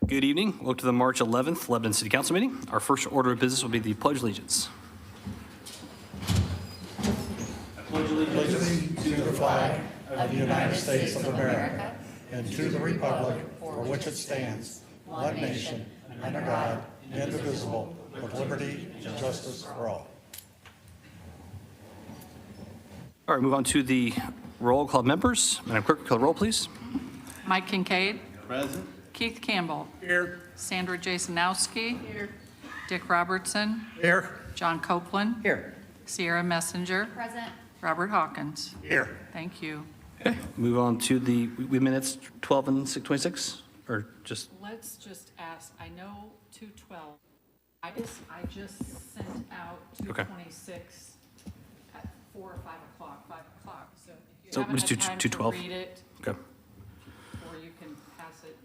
Good evening. Welcome to the March 11th Lebanon City Council meeting. Our first order of business will be the Pledge of Allegiance. I pledge allegiance to the flag of the United States of America and to the republic for which it stands, one nation, under God, indivisible, with liberty and justice for all. All right, move on to the roll call members. Madam Clerk, call the roll, please. Mike Kincaid. Present. Keith Campbell. Here. Sandra Jasonowski. Here. Dick Robertson. Here. John Copeland. Here. Sierra Messenger. Present. Robert Hawkins. Here. Thank you. Okay, move on to the minutes 12 and 26, or just, Let's just ask, I know 212. I just sent out Okay. 226 at 4 or 5 o'clock, 5 o'clock. So if you So haven't let's do had time 212. to read it, okay. or you can pass it.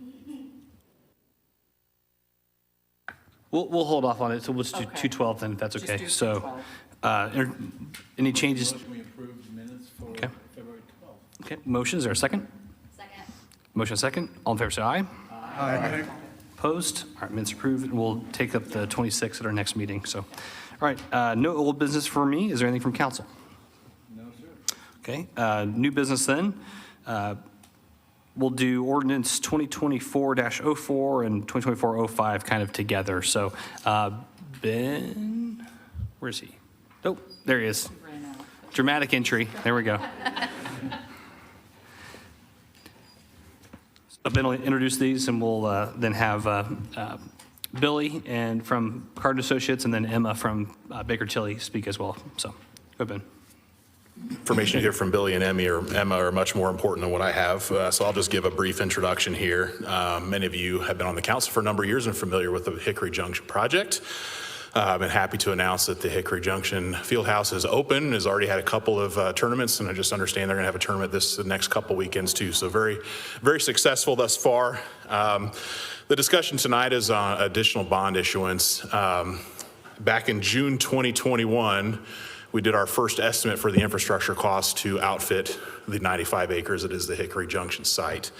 We'll hold off on it, so we'll just do Okay. 212 then, if that's Just okay. do So, 212. any changes? Motion we approve the minutes for Okay. February 12th. Okay, motion, is there a second? Second. Motion second. All in favor, say aye. Aye. Opposed? All right, minutes approved, and we'll take up the 26 at our next meeting, so. All right, no old business for me. Is there anything from council? No, sir. Okay, new business then. We'll do ordinance 2024-04 and 2024-05 kind of together. So Ben, where's he? Oh, there he is. Ran out. Dramatic entry. There we go. So Ben will introduce these, and we'll then have Billy and from Cardin Associates, and then Emma from Baker Tilly speak as well. So go, Ben. Information here from Billy and Emma are much more important than what I have, so I'll just give a brief introduction here. Many of you have been on the council for a number of years and familiar with the Hickory Junction project. I've been happy to announce that the Hickory Junction Fieldhouse is open, has already had a couple of tournaments, and I just understand they're going to have a tournament the next couple weekends too. So very, very successful thus far. The discussion tonight is on additional bond issuance. Back in June 2021, we did our first estimate for the infrastructure cost to outfit the 95 acres that is the Hickory Junction site.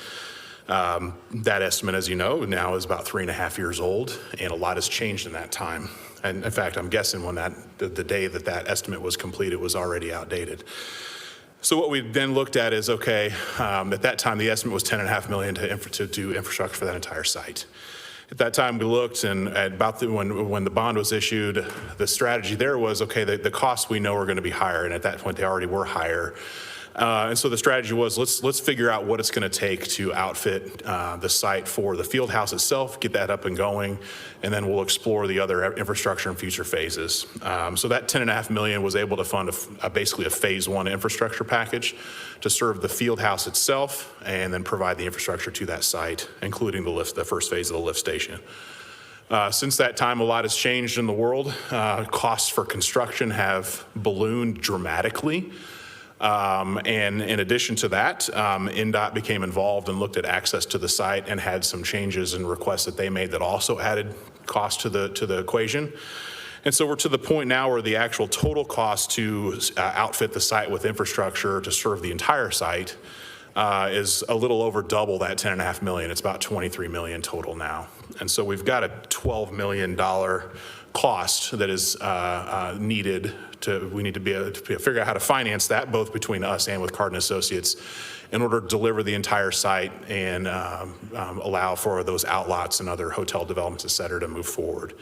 That estimate, as you know, now is about 3.5 years old, and a lot has changed in that time. And in fact, I'm guessing when the day that estimate was completed was already outdated. So what we then looked at is, okay, at that time, the estimate was $10.5 million to do infrastructure for that entire site. At that time, we looked, and about when the bond was issued, the strategy there was, okay, the costs we know are going to be higher, and at that point, they already were higher. And so the strategy was, let's figure out what it's going to take to outfit the site for the field house itself, get that up and going, and then we'll explore the other infrastructure in future phases. So that $10.5 million was able to fund basically a phase one infrastructure package to serve the field house itself, and then provide the infrastructure to that site, including the first phase of the lift station. Since that time, a lot has changed in the world. Costs for construction have ballooned dramatically. And in addition to that, NDOT became involved and looked at access to the site and had some changes and requests that they made that also added cost to the equation. And so we're to the point now where the actual total cost to outfit the site with infrastructure to serve the entire site is a little over double that $10.5 million. It's about $23 million total now. And so we've got a $12 million cost that is needed we need to be able to figure out how to finance that, both between us and with Cardin Associates, in order to deliver the entire site and allow for those outlots and other hotel developments, et cetera, to move forward.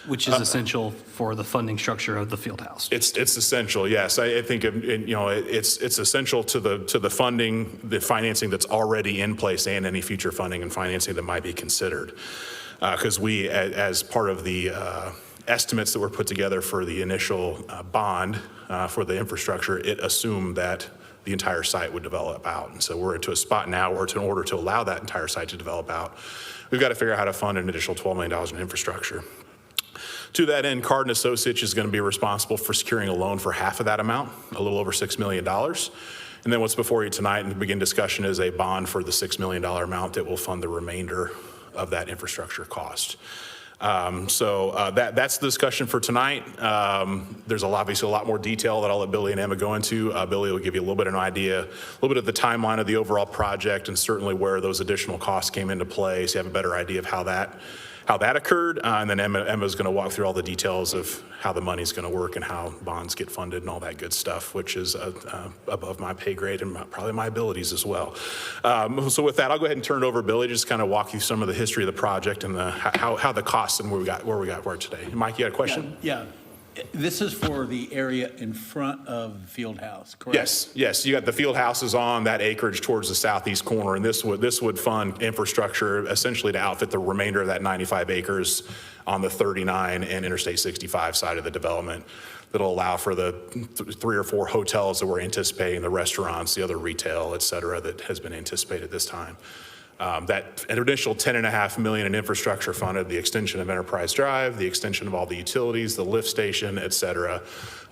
Which is essential for the funding structure of the field house. It's essential, yes. I think it's essential to the funding, the financing that's already in place, and any future funding and financing that might be considered. Because we, as part of the estimates that were put together for the initial bond for the infrastructure, it assumed that the entire site would develop out. And so we're to a spot now where, in order to allow that entire site to develop out, we've got to figure out how to fund an additional $12 million in infrastructure. To that end, Cardin Associates is going to be responsible for securing a loan for half of that amount, a little over $6 million. And then what's before you tonight and the begin discussion is a bond for the $6 million amount that will fund the remainder of that infrastructure cost. That's the discussion for tonight. There's obviously a lot more detail that I'll let Billy and Emma go into. Billy will give you a little bit of an idea, a little bit of the timeline of the overall project and certainly where those additional costs came into play, so you have a better idea of how that occurred. And then Emma's going to walk through all the details of how the money's going to work and how bonds get funded and all that good stuff, which is above my pay grade and probably my abilities as well. So with that, I'll go ahead and turn it over to Billy, just kind of walk you some of the history of the project and how the costs and where we got today. Mike, you had a question? Yeah. This is for the area in front of the field house, correct? Yes. You got the field houses on that acreage towards the southeast corner, and this would fund infrastructure essentially to outfit the remainder of that 95 acres on the 39 and Interstate 65 side of the development. That'll allow for the 3 or 4 hotels that we're anticipating, the restaurants, the other retail, et cetera, that has been anticipated this time. That initial $10.5 million in infrastructure funded the extension of Enterprise Drive, the extension of all the utilities, the lift station, et cetera,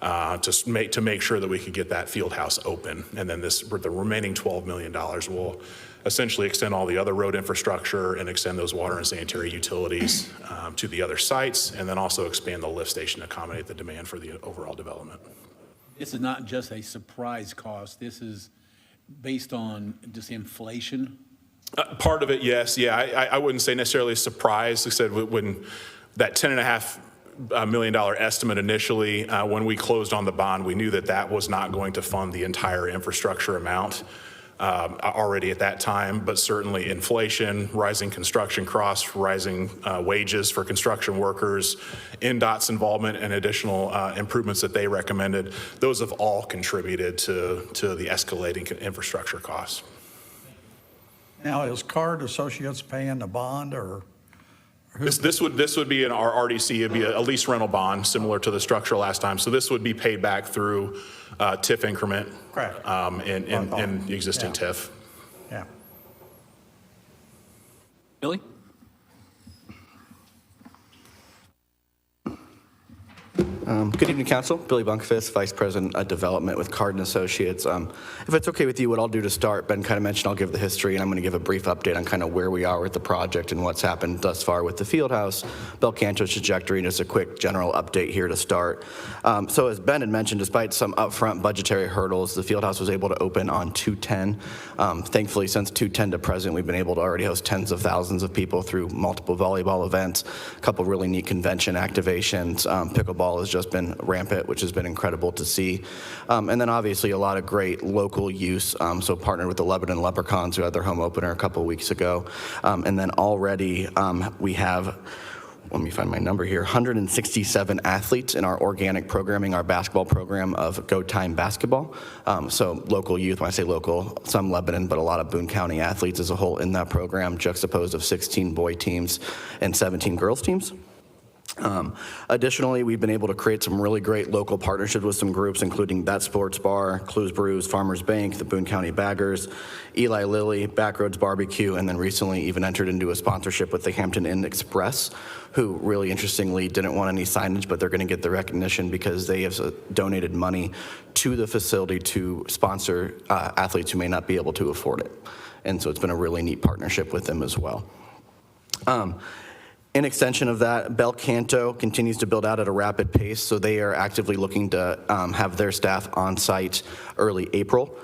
to make sure that we could get that field house open. And then the remaining $12 million will essentially extend all the other road infrastructure and extend those water and sanitary utilities to the other sites, and then also expand the lift station to accommodate the demand for the overall development. This is not just a surprise cost. This is based on just inflation. Part of it, yes. Yeah, I wouldn't say necessarily a surprise. Like I said, when that $10.5 million estimate initially, when we closed on the bond, we knew that was not going to fund the entire infrastructure amount already at that time, but certainly inflation, rising construction costs, rising wages for construction workers, NDOT's involvement and additional improvements that they recommended, those have all contributed to the escalating infrastructure costs. Now, is Card Associates paying the bond, or? This would be in our RDC. It'd be a lease rental bond, similar to the structure last time. So this would be paid back through TIF increment. Correct. In the existing TIF. Yeah. Billy? Good evening, Council. Billy Bunkfist, Vice President of Development with Cardin Associates. If it's okay with you, what I'll do to start, Ben kind of mentioned I'll give the history, and I'm going to give a brief update on kind of where we are with the project and what's happened thus far with the Fieldhouse, Belcanto's trajectory, and just a quick general update here to start. So as Ben had mentioned, despite some upfront budgetary hurdles, the Fieldhouse was able to open on 2/10. Thankfully, since 2/10 to present, we've been able to already host tens of thousands of people through multiple volleyball events, a couple really neat convention activations. Pickleball has just been rampant, which has been incredible to see. And then obviously a lot of great local use. So partnered with the Lebanon Leprechauns, who had their home opener a couple weeks ago. And then already we have, let me find my number here, 167 athletes in our organic programming, our basketball program of Go Time Basketball. So local youth, when I say local, some Lebanon, but a lot of Boone County athletes as a whole in that program, juxtaposed of 16 boy teams and 17 girls teams. Additionally, we've been able to create some really great local partnerships with some groups, including That Sports Bar, Clues Brews, Farmers Bank, the Boone County Baggers, Eli Lilly, Backroads Barbecue, and then recently even entered into a sponsorship with the Hampton Inn Express, who really interestingly didn't want any signage, but they're going to get the recognition because they have donated money to the facility to sponsor athletes who may not be able to afford it. And so it's been a really neat partnership with them as well. In extension of that, Belcanto continues to build out at a rapid pace, so they are actively looking to have their staff on site early April.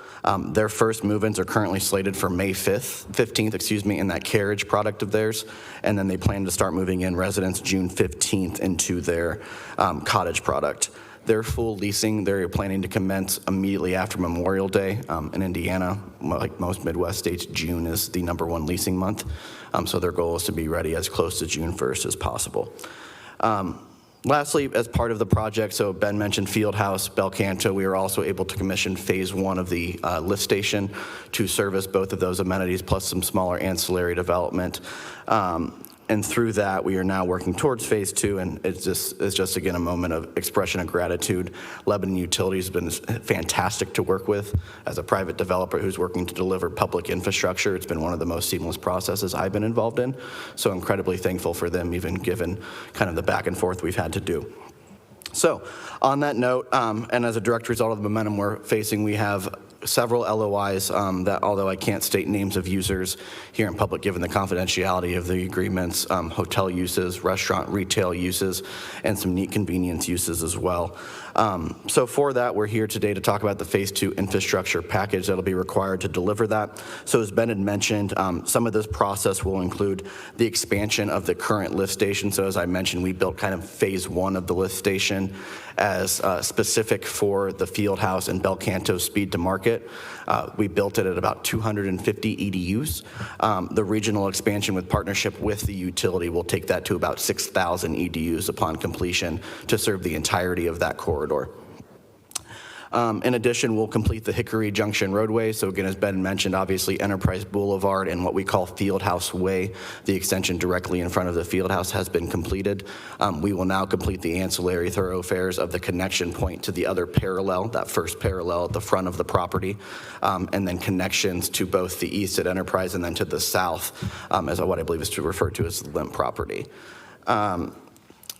Their first move-ins are currently slated for May 15th, in that carriage product of theirs, and then they plan to start moving in residents June 15th into their cottage product. Their full leasing, they're planning to commence immediately after Memorial Day. In Indiana, like most Midwest states, June is the #1 leasing month. So their goal is to be ready as close to June 1st as possible. Lastly, as part of the project, so Ben mentioned Fieldhouse, Belcanto, we were also able to commission phase 1 of the lift station to service both of those amenities, plus some smaller ancillary development. And through that, we are now working towards phase 2, and it's just again a moment of expression of gratitude. Lebanon Utilities has been fantastic to work with. As a private developer who's working to deliver public infrastructure, it's been one of the most seamless processes I've been involved in. So incredibly thankful for them, even given kind of the back and forth we've had to do. So on that note, and as a direct result of the momentum we're facing, we have several LOIs that, although I can't state names of users here in public given the confidentiality of the agreements, hotel uses, restaurant, retail uses, and some neat convenience uses as well. So for that, we're here today to talk about the Phase 2 infrastructure package that'll be required to deliver that. So as Ben had mentioned, some of this process will include the expansion of the current lift station. So as I mentioned, we built kind of Phase 1 of the lift station as specific for the field house and Belcanto speed to market. We built it at about 250 EDUs. The regional expansion with partnership with the utility will take that to about 6,000 EDUs upon completion to serve the entirety of that corridor. In addition, we'll complete the Hickory Junction roadway. So again, as Ben mentioned, obviously Enterprise Boulevard and what we call Fieldhouse Way, the extension directly in front of the Fieldhouse has been completed. We will now complete the ancillary thoroughfares of the connection point to the other parallel, that first parallel at the front of the property, and then connections to both the east at Enterprise and then to the south, as what I believe is referred to as the Limp property.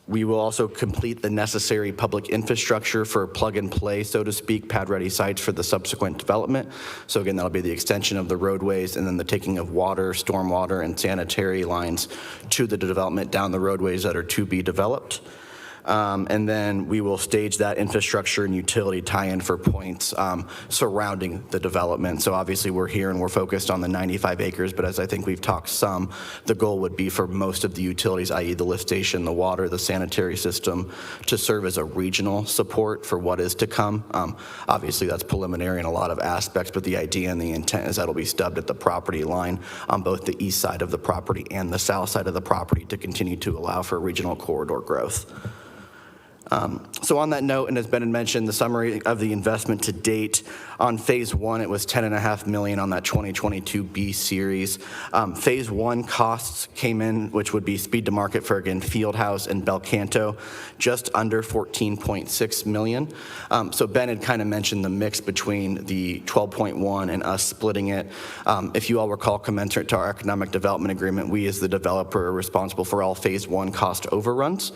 We will also complete the necessary public infrastructure for plug and play, so to speak, pad-ready sites for the subsequent development. So again, that'll be the extension of the roadways and then the taking of water, stormwater, and sanitary lines to the development down the roadways that are to be developed. And then we will stage that infrastructure and utility tie-in for points surrounding the development. So obviously we're here and we're focused on the 95 acres, but as I think we've talked some, the goal would be for most of the utilities, i.e. the lift station, the water, the sanitary system, to serve as a regional support for what is to come. Obviously that's preliminary in a lot of aspects, but the idea and the intent is that'll be stubbed at the property line on both the east side of the property and the south side of the property to continue to allow for regional corridor growth. So on that note, and as Ben had mentioned, the summary of the investment to date on Phase 1, it was $10.5 million on that 2022 B series. Phase 1 costs came in, which would be speed to market for, again, Fieldhouse and Belcanto, just under $14.6 million. So Ben had kind of mentioned the mix between the 12.1 and us splitting it. If you all recall, commensurate to our economic development agreement, we as the developer are responsible for all Phase 1 cost overruns.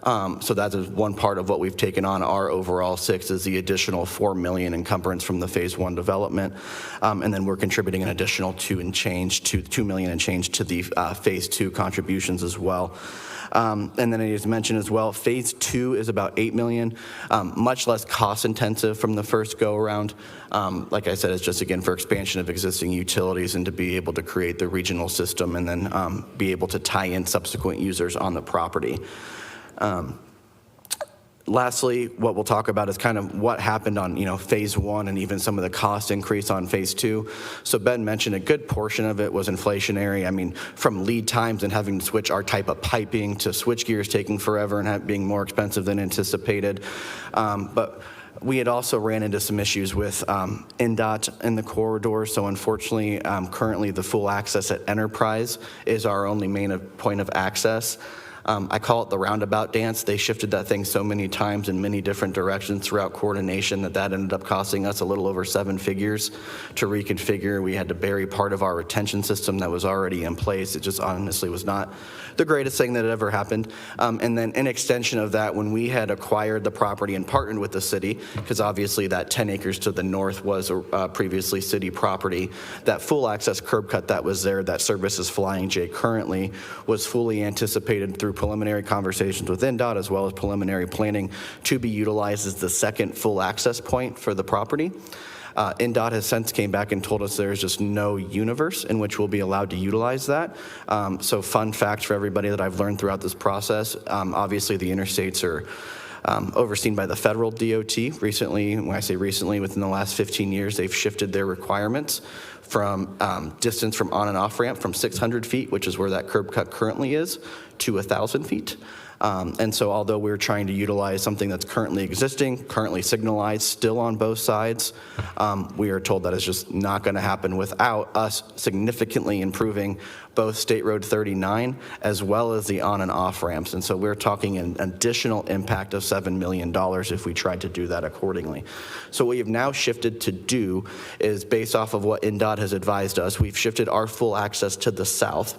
So that is one part of what we've taken on. Our overall 6 is the additional $4 million encumbrance from the Phase 1 development. And then we're contributing an additional $2 million and change to the Phase 2 contributions as well. And then as mentioned as well, Phase 2 is about $8 million, much less cost intensive from the first go around. Like I said, it's just again for expansion of existing utilities and to be able to create the regional system and then be able to tie in subsequent users on the property. Lastly, what we'll talk about is kind of what happened on, Phase 1 and even some of the cost increase on Phase 2. So Ben mentioned a good portion of it was inflationary. I mean, from lead times and having to switch our type of piping to switch gears taking forever and being more expensive than anticipated. But we had also ran into some issues with NDOT in the corridor. So unfortunately, currently the full access at Enterprise is our only main point of access. I call it the roundabout dance. They shifted that thing so many times in many different directions throughout coordination that ended up costing us a little over 7 figures to reconfigure. We had to bury part of our retention system that was already in place. It just honestly was not the greatest thing that had ever happened. And then in extension of that, when we had acquired the property and partnered with the city, because obviously that 10 acres to the north was previously city property, that full access curb cut that was there that services Flying J currently was fully anticipated through preliminary conversations with NDOT as well as preliminary planning to be utilized as the second full access point for the property. NDOT has since came back and told us there's just no universe in which we'll be allowed to utilize that. So fun fact for everybody that I've learned throughout this process, obviously the interstates are overseen by the federal DOT. Recently, when I say recently, within the last 15 years, they've shifted their requirements from distance from on and off ramp from 600 feet, which is where that curb cut currently is, to 1,000 feet. And so although we're trying to utilize something that's currently existing, currently signalized, still on both sides, we are told that it's just not going to happen without us significantly improving both State Road 39 as well as the on and off ramps. And so we're talking an additional impact of $7 million if we tried to do that accordingly. So what we've now shifted to do is based off of what NDOT has advised us, we've shifted our full access to the south.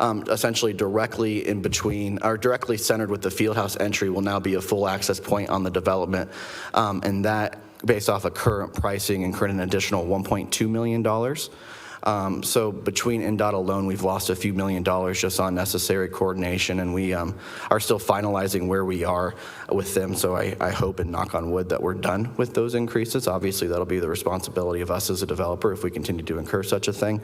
Essentially directly in between, or directly centered with the Fieldhouse entry will now be a full access point on the development. And that based off of current pricing, incurred an additional $1.2 million. So between NDOT alone, we've lost a few $1 million just on necessary coordination, and we are still finalizing where we are with them. So I hope and knock on wood that we're done with those increases. Obviously, that'll be the responsibility of us as a developer if we continue to incur such a thing.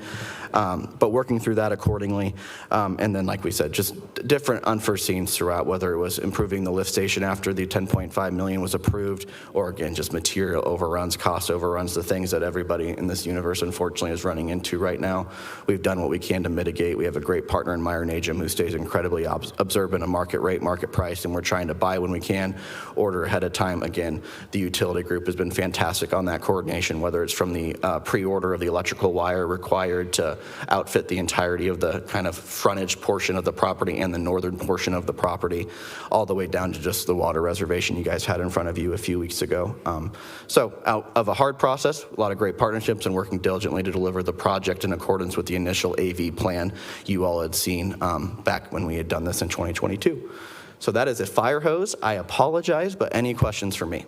But working through that accordingly. And then, like we said, just different unforeseens throughout, whether it was improving the lift station after the $10.5 million was approved, or again, just material overruns, cost overruns, the things that everybody in this universe, unfortunately, is running into right now. We've done what we can to mitigate. We have a great partner in Meyer Najum who stays incredibly observant of market rate, market price, and we're trying to buy when we can, order ahead of time. Again, the utility group has been fantastic on that coordination, whether it's from the pre-order of the electrical wire required to outfit the entirety of the kind of frontage portion of the property and the northern portion of the property, all the way down to just the water reservation you guys had in front of you a few weeks ago. So out of a hard process, a lot of great partnerships and working diligently to deliver the project in accordance with the initial AV plan you all had seen back when we had done this in 2022. So that is a fire hose. I apologize, but any questions for me?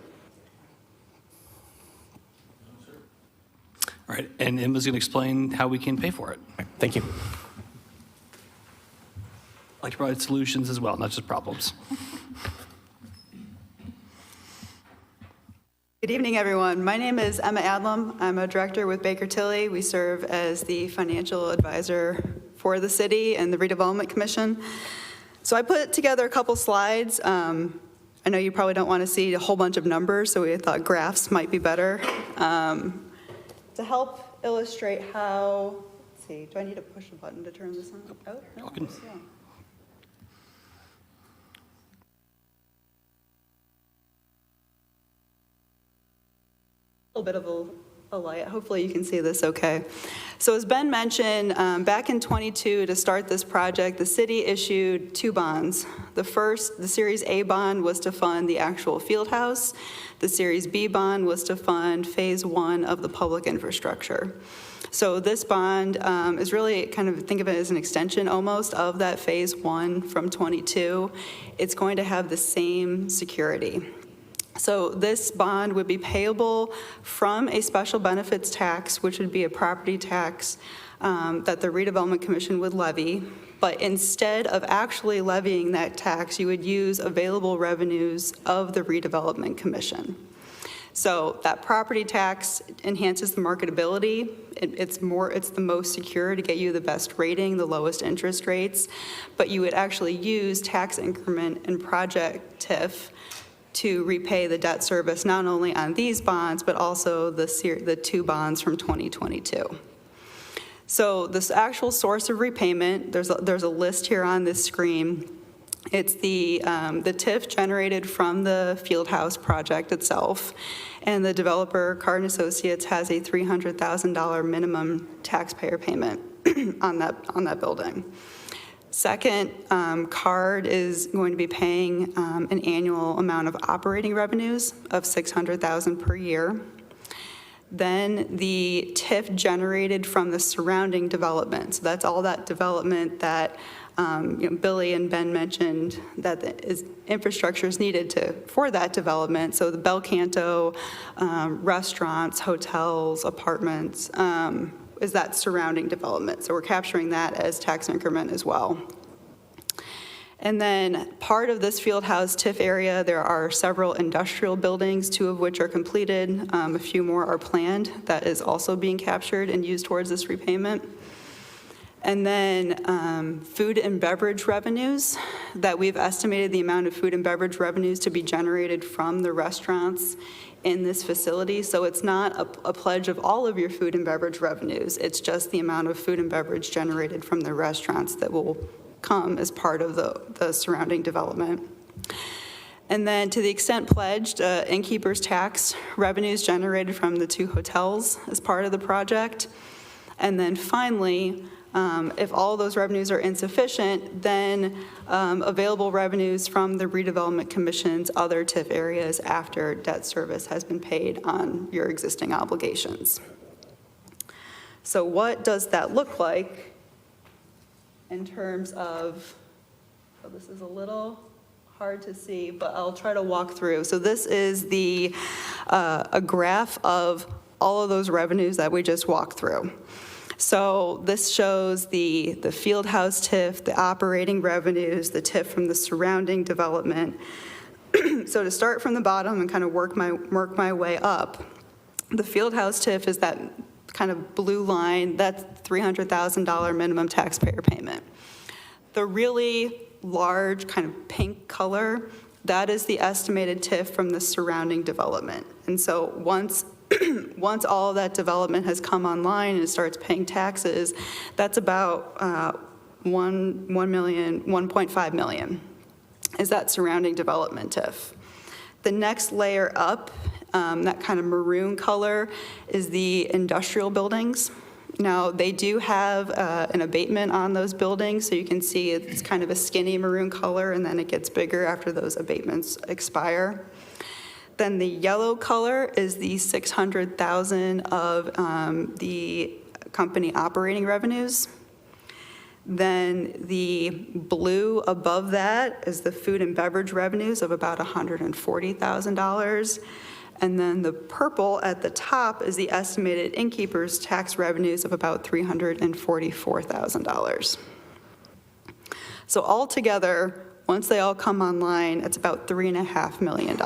All right, and Emma's going to explain how we can pay for it. Thank you. I'd like to provide solutions as well, not just problems. Good evening, everyone. My name is Emma Adlam. I'm a director with Baker Tilly. We serve as the financial advisor for the city and the Redevelopment Commission. So I put together a couple slides. I know you probably don't want to see a whole bunch of numbers, so we thought graphs might be better. To help illustrate how, let's see, do I need to push a button to turn this on? Oh, no, Okay. yeah. A little bit of a light. Hopefully you can see this okay. So as Ben mentioned, back in '22, to start this project, the city issued 2 bonds. The first, the Series A bond, was to fund the actual field house. The Series B bond was to fund phase 1 of the public infrastructure. So this bond is really kind of, think of it as an extension almost of that phase 1 from '22. It's going to have the same security. So this bond would be payable from a special benefits tax, which would be a property tax that the Redevelopment Commission would levy. But instead of actually levying that tax, you would use available revenues of the Redevelopment Commission. So that property tax enhances the marketability. It's the most secure to get you the best rating, the lowest interest rates. But you would actually use tax increment and project TIF to repay the debt service, not only on these bonds, but also the 2 bonds from 2022. So this actual source of repayment, there's a list here on this screen. It's the TIF generated from the Fieldhouse project itself, and the developer, Card & Associates, has a $300,000 minimum taxpayer payment on that building. Second, CARD is going to be paying an annual amount of operating revenues of $600,000 per year. Then the TIF generated from the surrounding development. So that's all that development that Billy and Ben mentioned that infrastructure is needed for that development. So the Bel Canto, restaurants, hotels, apartments, is that surrounding development. So we're capturing that as tax increment as well. And then part of this Fieldhouse TIF area, there are several industrial buildings, 2 of which are completed. A few more are planned. That is also being captured and used towards this repayment. And then food and beverage revenues, that we've estimated the amount of food and beverage revenues to be generated from the restaurants in this facility. So it's not a pledge of all of your food and beverage revenues. It's just the amount of food and beverage generated from the restaurants that will come as part of the surrounding development. And then to the extent pledged, innkeeper's tax revenues generated from the 2 hotels as part of the project. And then finally, if all those revenues are insufficient, then available revenues from the Redevelopment Commission's other TIF areas after debt service has been paid on your existing obligations. So what does that look like in terms of, so this is a little hard to see, but I'll try to walk through. So this is the a graph of all of those revenues that we just walked through. So this shows the field house TIF, the operating revenues, the TIF from the surrounding development. So to start from the bottom and kind of work my way up, the field house TIF is that kind of blue line, that's $300,000 minimum taxpayer payment. The really large kind of pink color, that is the estimated TIF from the surrounding development. And so once all of that development has come online and it starts paying taxes, that's about $1.5 million is that surrounding development TIF. The next layer up, that kind of maroon color, is the industrial buildings. Now, they do have an abatement on those buildings, so you can see it's kind of a skinny maroon color, and then it gets bigger after those abatements expire. Then the yellow color is the $600,000 of the company operating revenues. Then the blue above that is the food and beverage revenues of about $140,000. And then the purple at the top is the estimated innkeeper's tax revenues of about $344,000. So altogether, once they all come online, it's about $3.5 million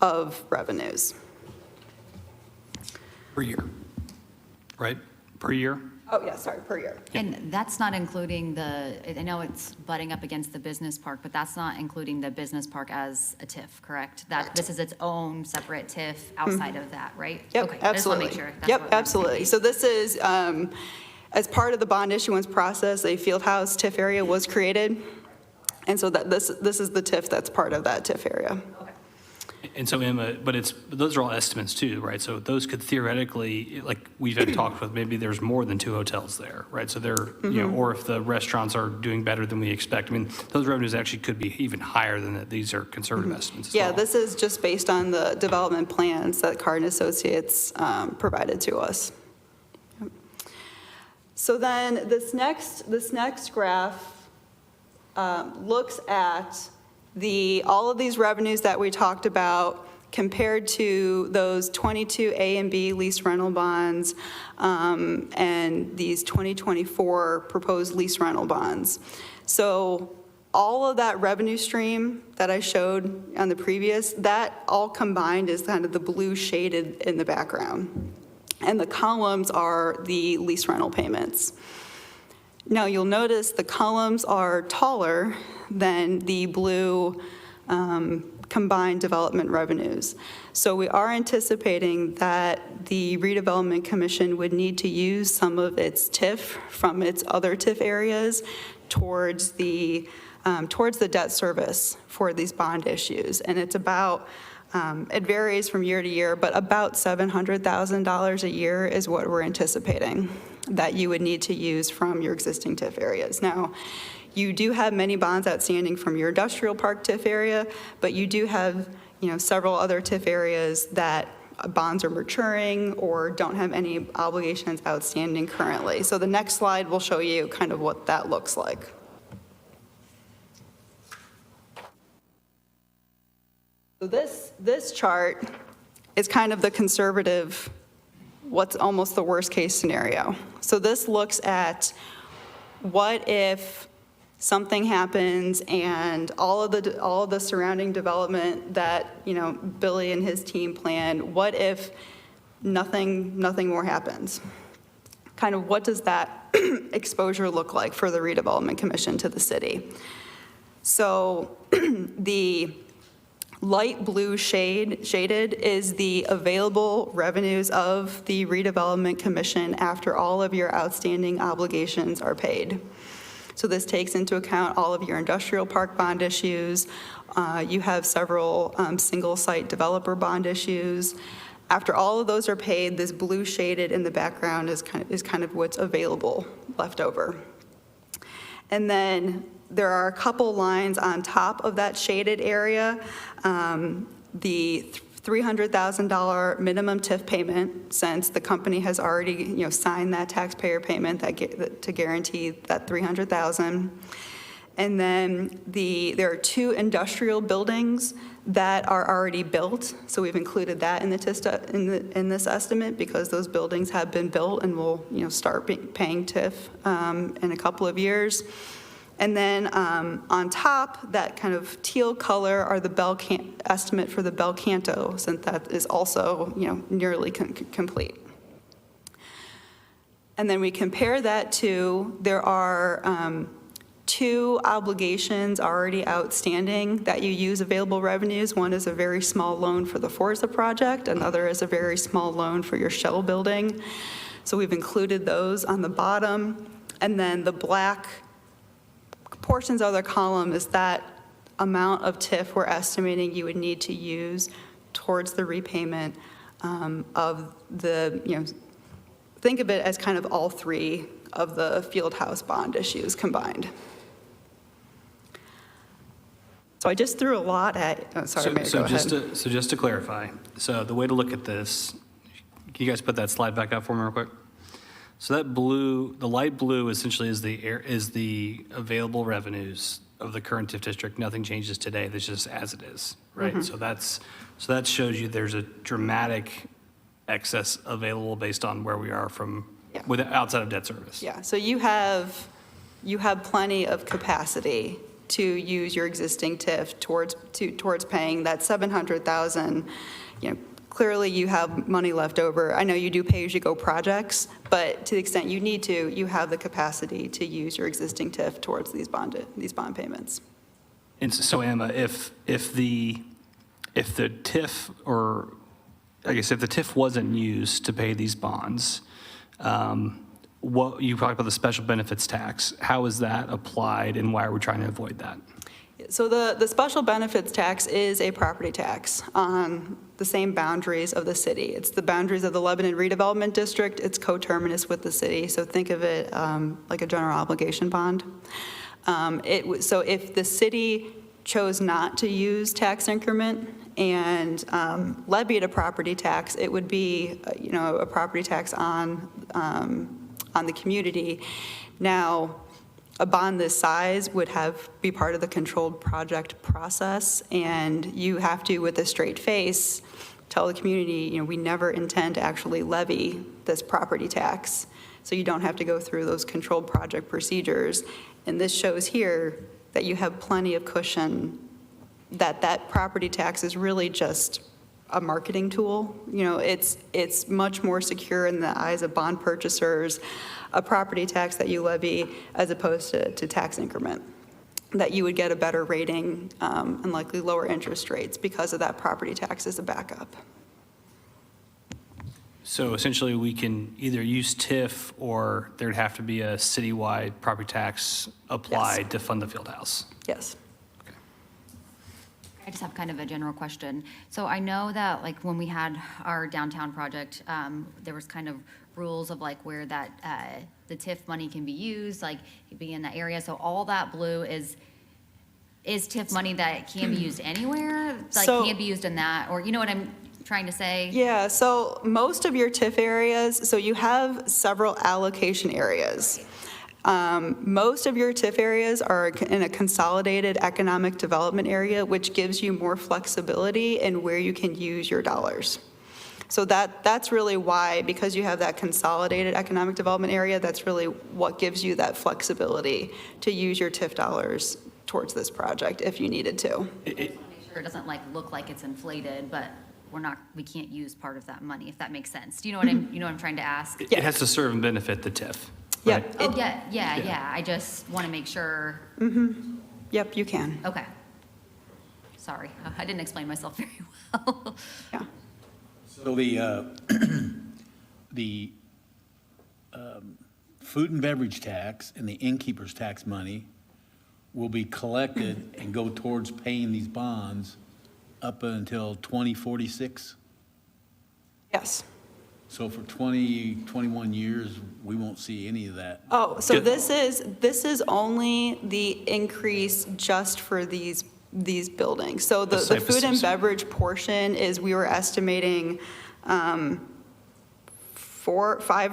of revenues. Per year, right? Per year? Oh, yeah, sorry, per year. And that's not including I know it's butting up against the business park, but that's not including the business park as a TIF, correct? This is its own separate TIF outside of that, right? Yep, Okay, absolutely. I just want to make sure. That's Yep, what we're absolutely. thinking. So this is, as part of the bond issuance process, a field house TIF area was created. And so this is the TIF that's part of that TIF area. And so Emma, but those are all estimates too, right? So those could theoretically, like we've had talked with, maybe there's more than 2 hotels there, right? So or if the restaurants are doing better than we expect. I mean, those revenues actually could be even higher than that. These are conservative estimates as Yeah, well. this is just based on the development plans that Card & Associates provided to us. Yep. So then this next graph looks at all of these revenues that we talked about compared to those 22 A and B lease rental bonds and these 2024 proposed lease rental bonds. So all of that revenue stream that I showed on the previous, that all combined is kind of the blue shaded in the background. And the columns are the lease rental payments. Now, you'll notice the columns are taller than the blue combined development revenues. So we are anticipating that the Redevelopment Commission would need to use some of its TIF from its other TIF areas towards the debt service for these bond issues. And it's about, it varies from year to year, but about $700,000 a year is what we're anticipating that you would need to use from your existing TIF areas. Now, you do have many bonds outstanding from your industrial park TIF area, but you do have, several other TIF areas that bonds are maturing or don't have any obligations outstanding currently. So the next slide will show you kind of what that looks like. So this chart is kind of the conservative, what's almost the worst case scenario. So this looks at what if something happens and all of the surrounding development that Billy and his team planned, what if nothing more happens? Kind of what does that exposure look like for the Redevelopment Commission to the city? So the light blue shaded is the available revenues of the Redevelopment Commission after all of your outstanding obligations are paid. So this takes into account all of your industrial park bond issues. You have several single site developer bond issues. After all of those are paid, this blue shaded in the background is kind of what's available left over. And then there are a couple lines on top of that shaded area. The $300,000 minimum TIF payment, since the company has already signed that taxpayer payment to guarantee that $300,000. And then there are 2 industrial buildings that are already built, so we've included that in in this estimate because those buildings have been built and will, start paying TIF in a couple of years. And then on top, that kind of teal color are the estimate for the Bel Canto, since that is also, nearly complete. And then we compare that to, there are 2 obligations already outstanding that you use available revenues. One is a very small loan for the Forza project, another is a very small loan for your shell building. So we've included those on the bottom. And then the black portions of the column is that amount of TIF we're estimating you would need to use towards the repayment of the, think of it as kind of all 3 of the Fieldhouse bond issues combined. So I just threw a lot at, sorry, Mayor, go ahead. So just to clarify, so the way to look at this, can you guys put that slide back up for me real quick? So that blue, the light blue essentially is the available revenues of the current TIF district. Nothing changes today. That's just as it is, right? Mm-hmm. So that shows you there's a dramatic excess available based on where we are outside of debt service. Yeah, so you have plenty of capacity to use your existing TIF towards paying that $700,000. Clearly you have money left over. I know you do pay-as-you-go projects, but to the extent you need to, you have the capacity to use your existing TIF towards these bond payments. And so Emma, if the TIF, or I guess if the TIF wasn't used to pay these bonds, what you talked about the special benefits tax, how is that applied and why are we trying to avoid that? So the special benefits tax is a property tax on the same boundaries of the city. It's the boundaries of the Lebanon redevelopment district. It's coterminous with the city. So think of it like a general obligation bond. So if the city chose not to use tax increment and levied a property tax, it would be a property tax on the community. Now, a bond this size would be part of the controlled project process, and you have to, with a straight face, tell the community, we never intend to actually levy this property tax, so you don't have to go through those controlled project procedures. And this shows here that you have plenty of cushion, that property tax is really just a marketing tool. It's much more secure in the eyes of bond purchasers, a property tax that you levy as opposed to tax increment, that you would get a better rating and likely lower interest rates because of that property tax as a backup. So essentially we can either use TIF or there'd have to be a citywide property tax applied to fund the field house. Yes. I just have kind of a general question. So I know that like when we had our downtown project, there was kind of rules of like where that the TIF money can be used, like be in that area. So all that blue is TIF money that can be used anywhere? Like So- can't be used in that, or you know what I'm trying to say? Yeah, so most of your TIF areas, so you have several allocation areas. Most of your TIF areas are in a consolidated economic development area, which gives you more flexibility in where you can use your dollars. So that's really why, because you have that consolidated economic development area, that's really what gives you that flexibility to use your TIF dollars towards this project if you needed to. Make sure it doesn't like look like it's inflated, but we can't use part of that money, if that makes sense. Do you know what I'm trying to ask? It has to serve and benefit the TIF. Yeah. right? Oh, yeah. I just want to make sure. Yep, you can. Okay. Sorry, I didn't explain myself very well. Yeah. So the food and beverage tax and the innkeeper's tax money will be collected and go towards paying these bonds up until 2046? Yes. So for 21 years, we won't see any of that. Oh, so Good. this is only the increase just for these buildings. So the site food and business. beverage portion is, we were estimating 4, 5,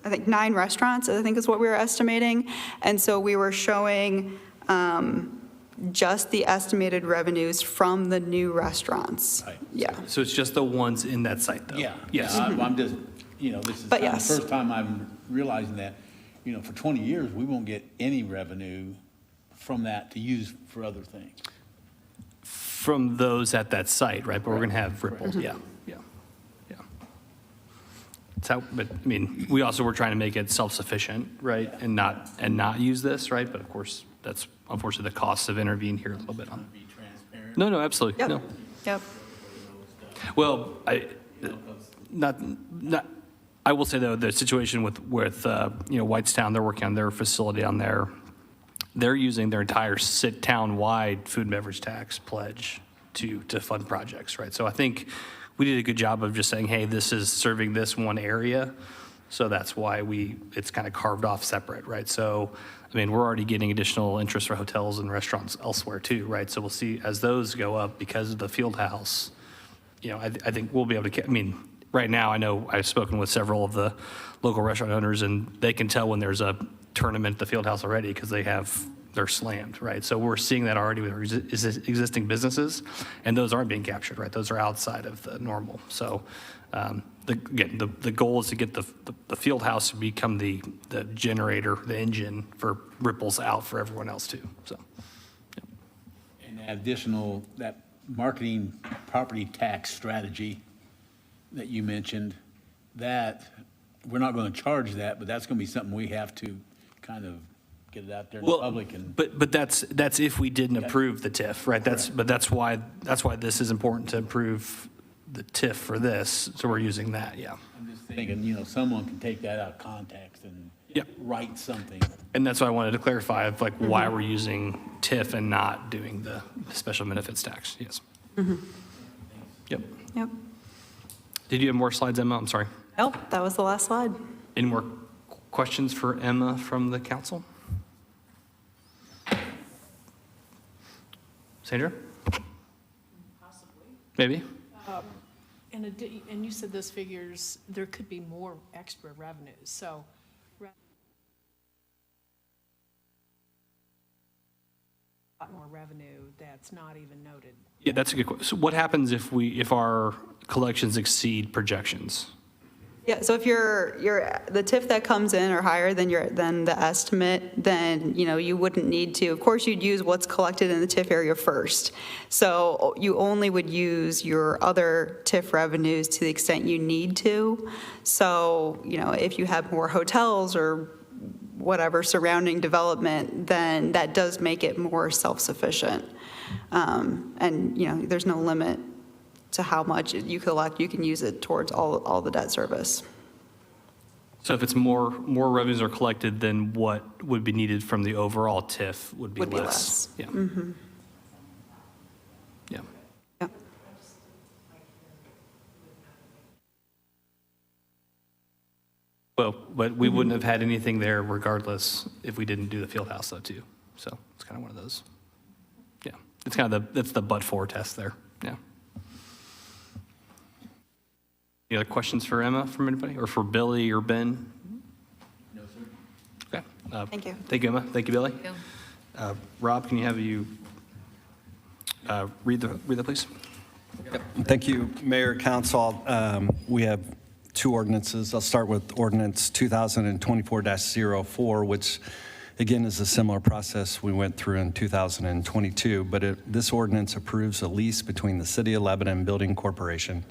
I think 9 restaurants, I think is what we were estimating. And so we were showing just the estimated revenues from the new restaurants. Right. Yeah. So it's just the ones in that site, though? Yeah. Yes. Yeah, I'm just, this is But kind of yes. the first time I'm realizing that, for 20 years, we won't get any revenue from that to use for other things. From those at that site, right? But we're going to have ripples, yeah. It's how, but, I mean, we also were trying to make it self-sufficient, right? And not use this, right? But of course, that's unfortunately the costs of intervening here a little bit on. Be transparent. No, absolutely, Yep. no. Yep. Well, I will say though, the situation with Whitestown, they're working on their facility on there. They're using their entire town-wide food and beverage tax pledge to fund projects, right? So I think we did a good job of just saying, hey, this is serving this one area. So that's why it's kind of carved off separate, right? So, I mean, we're already getting additional interest for hotels and restaurants elsewhere too, right? So we'll see as those go up because of the field house, I think we'll be able to, right now, I know I've spoken with several of the local restaurant owners and they can tell when there's a tournament at the field house already because they're slammed, right? So we're seeing that already with our existing businesses, and those aren't being captured, right? Those are outside of the normal. So the goal is to get the field house to become the generator, the engine for ripples out for everyone else too, so. And that marketing property tax strategy that you mentioned, that we're not going to charge that, but that's going to be something we have to kind of get it out there in the public and. But that's if we didn't approve the TIF, right? That's why this is important to approve the TIF for this, so we're using that, yeah. I'm just thinking, someone can take that out of context and Yep. write something. And that's why I wanted to clarify of why we're using TIF and not doing the special benefits tax, yes. Yep. Yep. Did you have more slides, Emma? I'm sorry. Nope, that was the last slide. Any more questions for Emma from the council? Sandra? Possibly. Maybe? And you said those figures, there could be more extra revenues, so. A lot more revenue that's not even noted. Yeah, that's a good question. So what happens if our collections exceed projections? Yeah, so if the TIF that comes in are higher than the estimate, then, you wouldn't need to. Of course, you'd use what's collected in the TIF area first. So you only would use your other TIF revenues to the extent you need to. So, if you have more hotels or whatever surrounding development, then that does make it more self-sufficient. And, there's no limit to how much you collect. You can use it towards all the debt service. So if it's more revenues are collected, then what would be needed from the overall TIF would be less. Yeah. Mm-hmm. Yeah. Yep. Well, but we wouldn't have had anything there regardless if we didn't do the field house though too. So it's kind of one of those. Yeah. It's kind of that's the but-for test there. Yeah. Any other questions for Emma from anybody or for Billy or Ben? No, sir. Okay. Thank you. Thank you, Emma. Thank you, Billy. Thank you. Rob, can you read that, please? Thank you, Mayor, Council. We have two ordinances. I'll start with ordinance 2024-04, which again is a similar process we went through in 2022, but this ordinance approves a lease between the City of Lebanon Building Corporation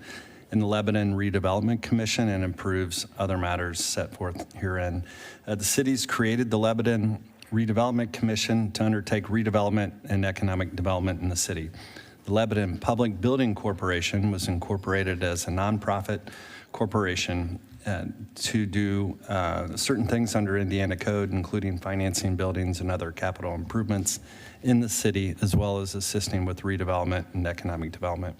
and the Lebanon Redevelopment Commission and improves other matters set forth herein. The city's created the Lebanon Redevelopment Commission to undertake redevelopment and economic development in the city. The Lebanon Public Building Corporation was incorporated as a nonprofit corporation to do certain things under Indiana code, including financing buildings and other capital improvements in the city, as well as assisting with redevelopment and economic development.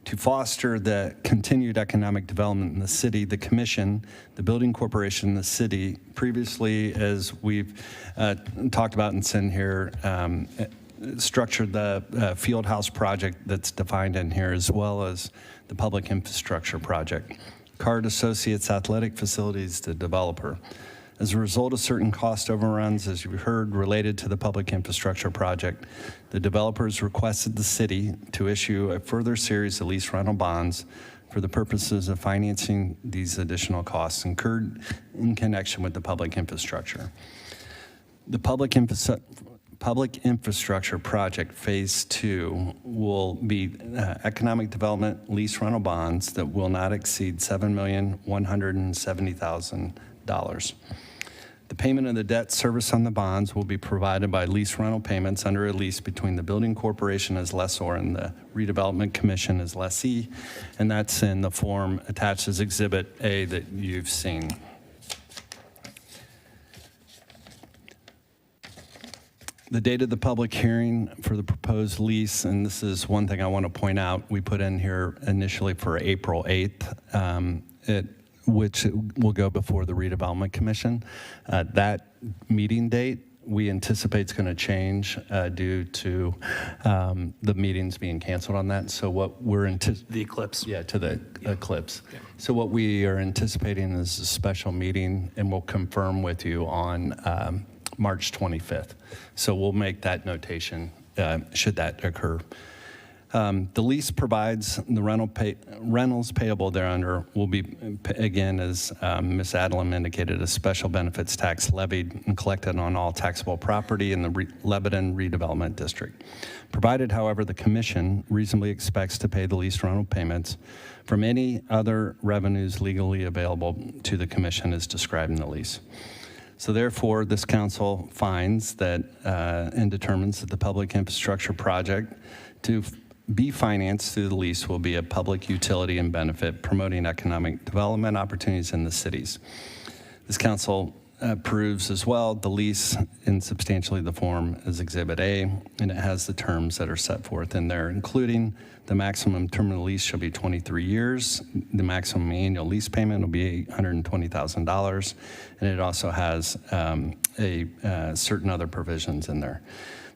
To foster the continued economic development in the city, the commission, the building corporation, and the city, previously, as we've talked about and seen here, structured the field house project that's defined in here, as well as the public infrastructure project. Card Associates Athletic Facilities, the developer. As a result of certain cost overruns, as you heard, related to the public infrastructure project, the developers requested the city to issue a further series of lease rental bonds for the purposes of financing these additional costs incurred in connection with the public infrastructure. The public infrastructure project Phase 2 will be economic development lease rental bonds that will not exceed $7,170,000. The payment of the debt service on the bonds will be provided by lease rental payments under a lease between the building corporation as lessor and the redevelopment commission as lessee, and that's in the form attached as Exhibit A that you've seen. The date of the public hearing for the proposed lease, and this is one thing I want to point out, we put in here initially for April 8th, which will go before the redevelopment commission. That meeting date, we anticipate is going to change due to the meetings being canceled on that. So what we're The eclipse. Yeah, to the eclipse. Yeah. So what we are anticipating is a special meeting, and we'll confirm with you on March 25th. So we'll make that notation should that occur. The lease provides the rentals payable thereunder will be, again, as Ms. Adlam indicated, a special benefits tax levied and collected on all taxable property in the Lebanon redevelopment district. Provided, however, the commission reasonably expects to pay the lease rental payments from any other revenues legally available to the commission as described in the lease. So therefore, this council finds that and determines that the public infrastructure project to be financed through the lease will be a public utility and benefit, promoting economic development opportunities in the cities. This council approves as well the lease in substantially the form as Exhibit A, and it has the terms that are set forth in there, including the maximum term of the lease shall be 23 years. The maximum annual lease payment will be $820,000, and it also has certain other provisions in there.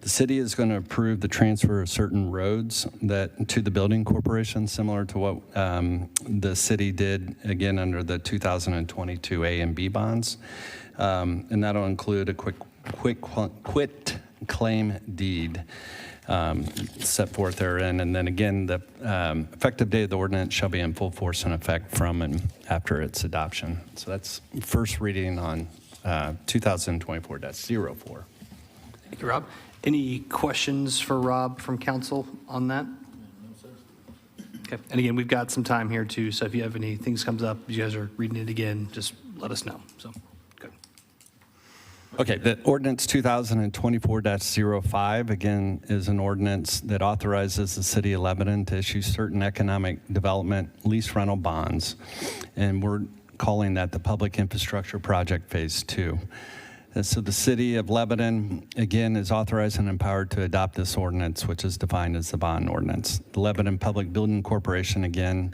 The city is going to approve the transfer of certain roads to the building corporation, similar to what the city did, again, under the 2022 A and B bonds. And that'll include a quit claim deed set forth therein. And then again, the effective date of the ordinance shall be in full force and effect from and after its adoption. So that's first reading on 2024-04. Thank you, Rob. Any questions for Rob from council on that? Okay, and again, we've got some time here too, so if you have any things comes up, you guys are reading it again, just let us know, so, good. Okay, the ordinance 2024-05, again, is an ordinance that authorizes the city of Lebanon to issue certain economic development lease rental bonds, and we're calling that the Public Infrastructure Project Phase 2. So the city of Lebanon, again, is authorized and empowered to adopt this ordinance, which is defined as the bond ordinance. The Lebanon Public Building Corporation, again,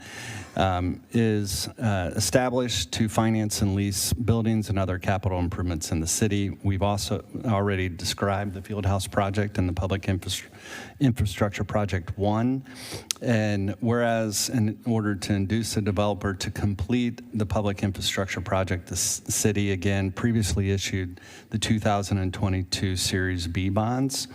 is established to finance and lease buildings and other capital improvements in the city. We've also already described the Fieldhouse project and the Public Infrastructure Project 1. And whereas in order to induce a developer to complete the public infrastructure project, the city, again, previously issued the 2022 Series B bonds.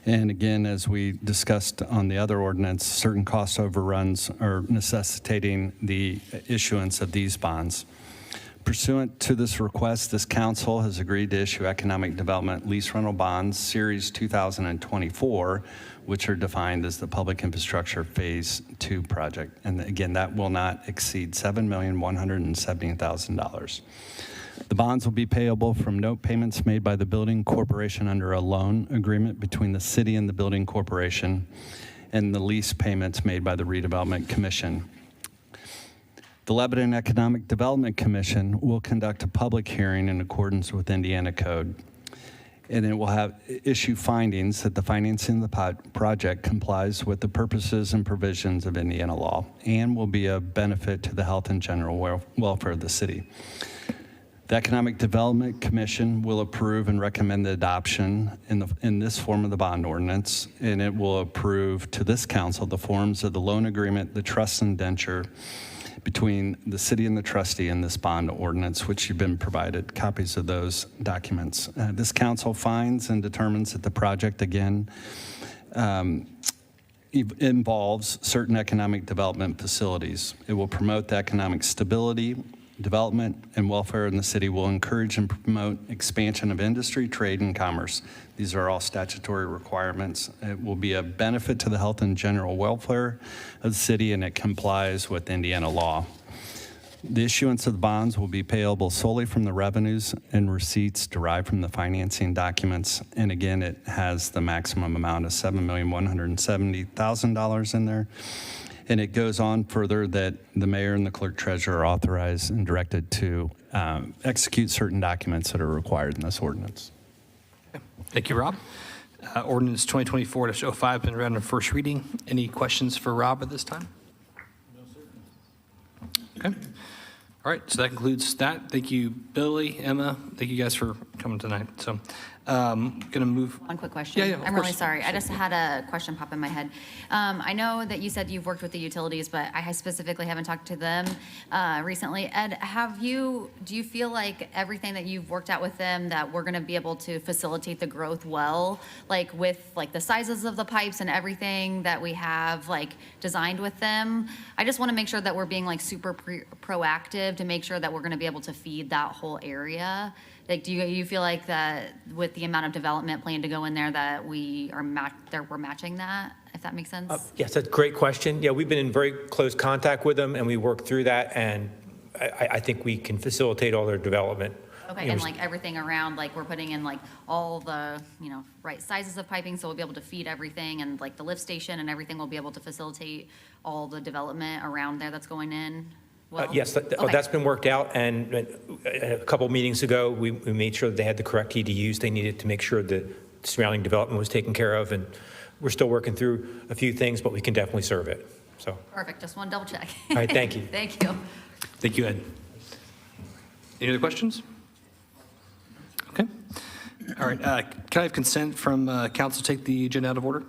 And again, as we discussed on the other ordinance, certain cost overruns are necessitating the issuance of these bonds. Pursuant to this request, this council has agreed to issue economic development lease rental bonds, Series 2024, which are defined as the Public Infrastructure Phase 2 project. And again, that will not exceed $7,170,000. The bonds will be payable from note payments made by the building corporation under a loan agreement between the city and the building corporation, and the lease payments made by the redevelopment commission. The Lebanon Economic Development Commission will conduct a public hearing in accordance with Indiana Code, and it will issue findings that the financing of the project complies with the purposes and provisions of Indiana law and will be a benefit to the health and general welfare of the city. The Economic Development Commission will approve and recommend the adoption in this form of the bond ordinance, and it will approve to this council the forms of the loan agreement, the trust indenture, between the city and the trustee in this bond ordinance, which you've been provided copies of those documents. This council finds and determines that the project, again, involves certain economic development facilities. It will promote the economic stability, development, and welfare in the city, will encourage and promote expansion of industry, trade, and commerce. These are all statutory requirements. It will be a benefit to the health and general welfare of the city, and it complies with Indiana law. The issuance of the bonds will be payable solely from the revenues and receipts derived from the financing documents. And again, it has the maximum amount of $7,170,000 in there. And it goes on further that the mayor and the clerk treasurer are authorized and directed to execute certain documents that are required in this ordinance. Thank you, Rob. Ordinance 2024-05 has been read on first reading. Any questions for Rob at this time? No, sir. Okay. All right, so that concludes that. Thank you, Billy, Emma. Thank you guys for coming tonight. So going to move. One quick question. Yeah, I'm really sorry. I just had a question pop in my head. I know that you said you've worked with the utilities, but I specifically haven't talked to them recently. Ed, do you feel like everything that you've worked out with them, that we're going to be able to facilitate the growth well, like with like the sizes of the pipes and everything that we have like designed with them? I just want to make sure that we're being like super proactive to make sure that we're going to be able to feed that whole area. Like, do you feel like that with the amount of development planned to go in there that we're matching that, if that makes sense? Yes, that's a great question. Yeah, we've been in very close contact with them, and we worked through that, and I think we can facilitate all their development. Okay, and like everything around, like we're putting in like all the, right sizes of piping, so we'll be able to feed everything, and like the lift station and everything will be able to facilitate all the development around there that's going in? Well, yes, that's been worked out, and a couple meetings ago, we made sure that they had the correct EDUs they needed to make sure the surrounding development was taken care of, and we're still working through a few things, but we can definitely serve it. So. Perfect, just want to double check. All right, thank you. Thank you. Thank you, Ed. Any other questions? Okay. All right, can I have consent from council to take the agenda out of order?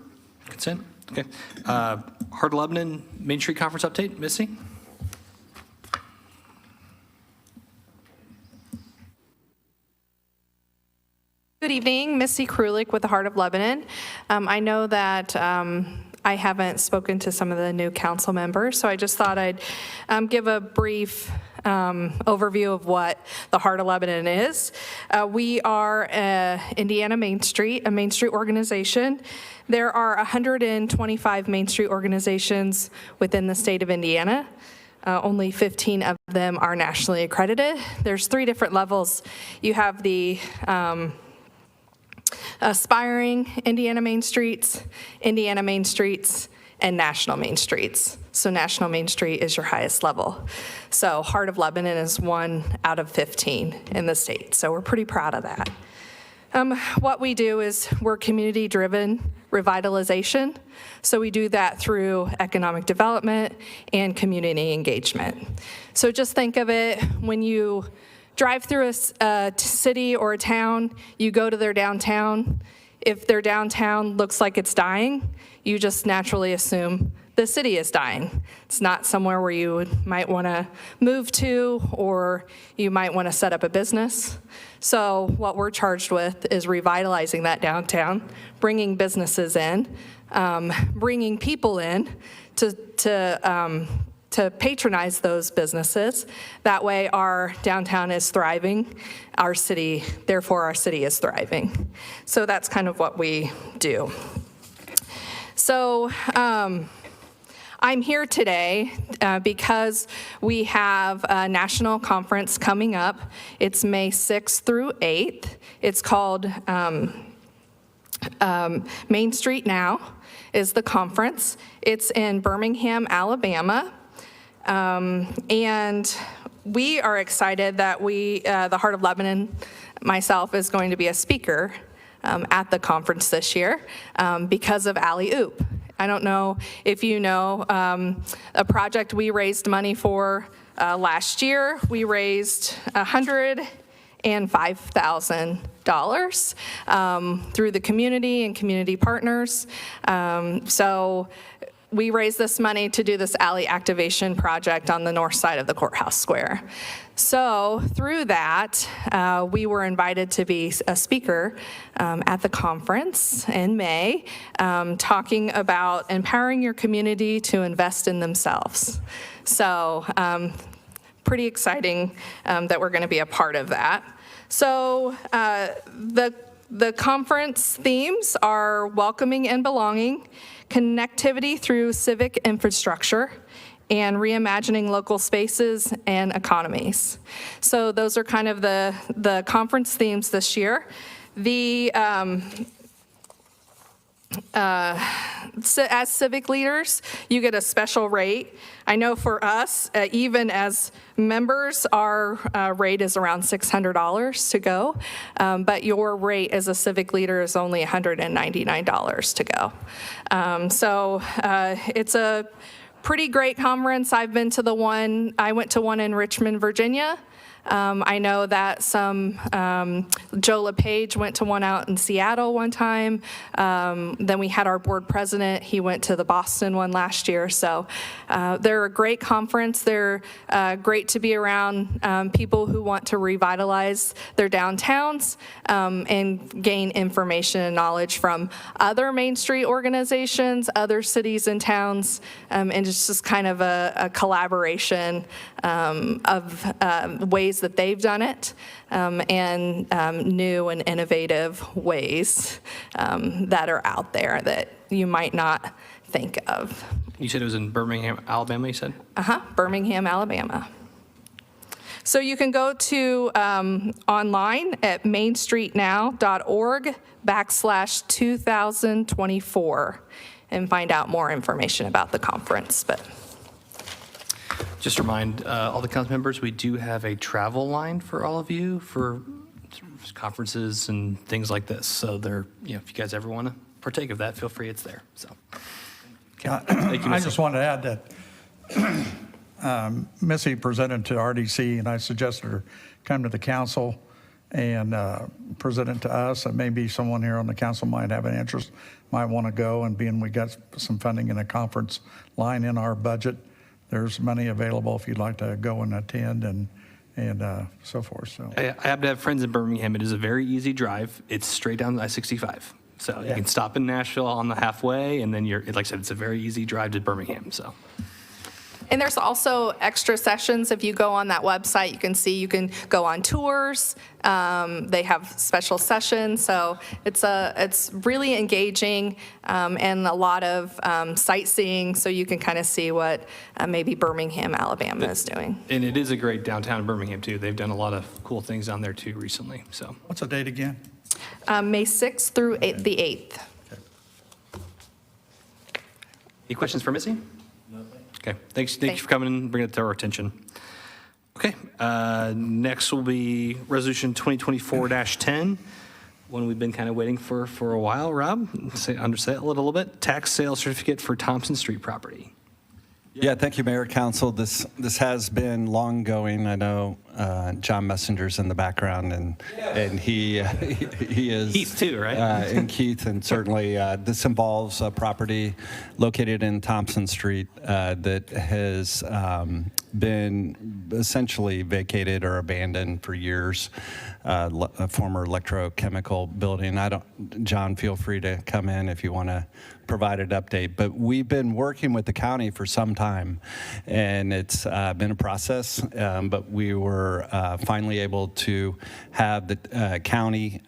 Consent? Okay. Heart of Lebanon Main Street Conference update, Missy? Good evening, Missy Krulik with the Heart of Lebanon. I know that I haven't spoken to some of the new council members, so I just thought I'd give a brief overview of what the Heart of Lebanon is. We are Indiana Main Street, a Main Street organization. There are 125 Main Street organizations within the state of Indiana. Only 15 of them are nationally accredited. There's 3 different levels. You have the aspiring Indiana Main Streets, and National Main Streets. So National Main Street is your highest level. So Heart of Lebanon is 1 out of 15 in the state. So we're pretty proud of that. What we do is we're community-driven revitalization. So we do that through economic development and community engagement. So just think of it, when you drive through a city or a town, you go to their downtown. If their downtown looks like it's dying, you just naturally assume the city is dying. It's not somewhere where you might want to move to, or you might want to set up a business. So what we're charged with is revitalizing that downtown, bringing businesses in, bringing people in to patronize those businesses. That way our downtown is thriving, therefore our city is thriving. So that's kind of what we do. So I'm here today because we have a national conference coming up. It's May 6th through 8th. It's called Main Street Now is the conference. It's in Birmingham, Alabama. And we are excited that the Heart of Lebanon, myself, is going to be a speaker at the conference this year because of Alley Oop. I don't know if you know a project we raised money for last year. We raised $105,000 through the community and community partners. So we raised this money to do this alley activation project on the north side of the courthouse square. So through that, we were invited to be a speaker at the conference in May, talking about empowering your community to invest in themselves. So pretty exciting that we're going to be a part of that. So the conference themes are welcoming and belonging, connectivity through civic infrastructure, and reimagining local spaces and economies. So those are kind of the conference themes this year. As civic leaders, you get a special rate. I know for us, even as members, our rate is around $600 to go, but your rate as a civic leader is only $199 to go. So it's a pretty great conference. I went to one in Richmond, Virginia. I know that Joe LePage went to one out in Seattle one time. Then we had our board president. He went to the Boston one last year. So they're a great conference. They're great to be around people who want to revitalize their downtowns and gain information and knowledge from other Main Street organizations, other cities and towns, and it's just kind of a collaboration of ways that they've done it, and new and innovative ways that are out there that you might not think of. You said it was in Birmingham, Alabama, you said? Birmingham, Alabama. So you can go to online at mainstreetnow.org/2024 and find out more information about the conference. But Just remind all the council members, we do have a travel line for all of you for conferences and things like this. So there, if you guys ever want to partake of that, feel free, it's there. So, thank you, I Missy. just wanted to add that Missy presented to RDC, and I suggested her come to the council and present it to us. And maybe someone here on the council might have an interest, might want to go, and being we got some funding in a conference line in our budget, there's money available if you'd like to go and attend and so forth. So I happen to have friends in Birmingham. It is a very easy drive. It's straight down I-65. So you can stop in Nashville on the halfway, and then like I said, it's a very easy drive to Birmingham. So. And there's also extra sessions. If you go on that website, you can see you can go on tours. They have special sessions, so it's really engaging and a lot of sightseeing. So you can kind of see what maybe Birmingham, Alabama is doing. And it is a great downtown in Birmingham too. They've done a lot of cool things down there too recently. So. what's the date again? May 6th through the 8th. Any questions for Missy? Okay, thanks for coming and bringing it to our attention. Okay, next will be Resolution 2024-10, one we've been kind of waiting for a while. Rob, undersay it a little bit. Tax sale certificate for Thompson Street property. Yeah, thank you, Mayor, Council. This has been long going. I know John Messenger's in the background, and he is Keith too, right? And Keith, and certainly this involves a property located in Thompson Street that has been essentially vacated or abandoned for years. A former electrochemical building. John, feel free to come in if you want to provide an update. But we've been working with the county for some time, and it's been a process. But we were finally able to have the county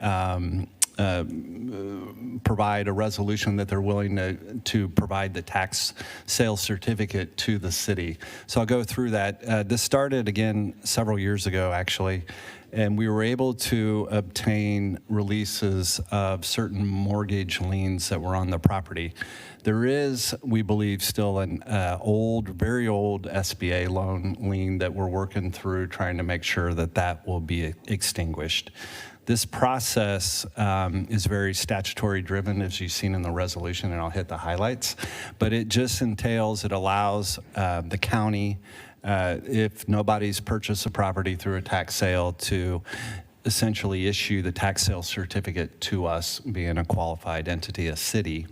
provide a resolution that they're willing to provide the tax sale certificate to the city. So I'll go through that. This started again several years ago, actually. And we were able to obtain releases of certain mortgage liens that were on the property. There is, we believe, still an very old SBA loan lien that we're working through, trying to make sure that will be extinguished. This process is very statutory driven, as you've seen in the resolution, and I'll hit the highlights. But it just it allows the county, if nobody's purchased a property through a tax sale, to essentially issue the tax sale certificate to us, being a qualified entity, a city.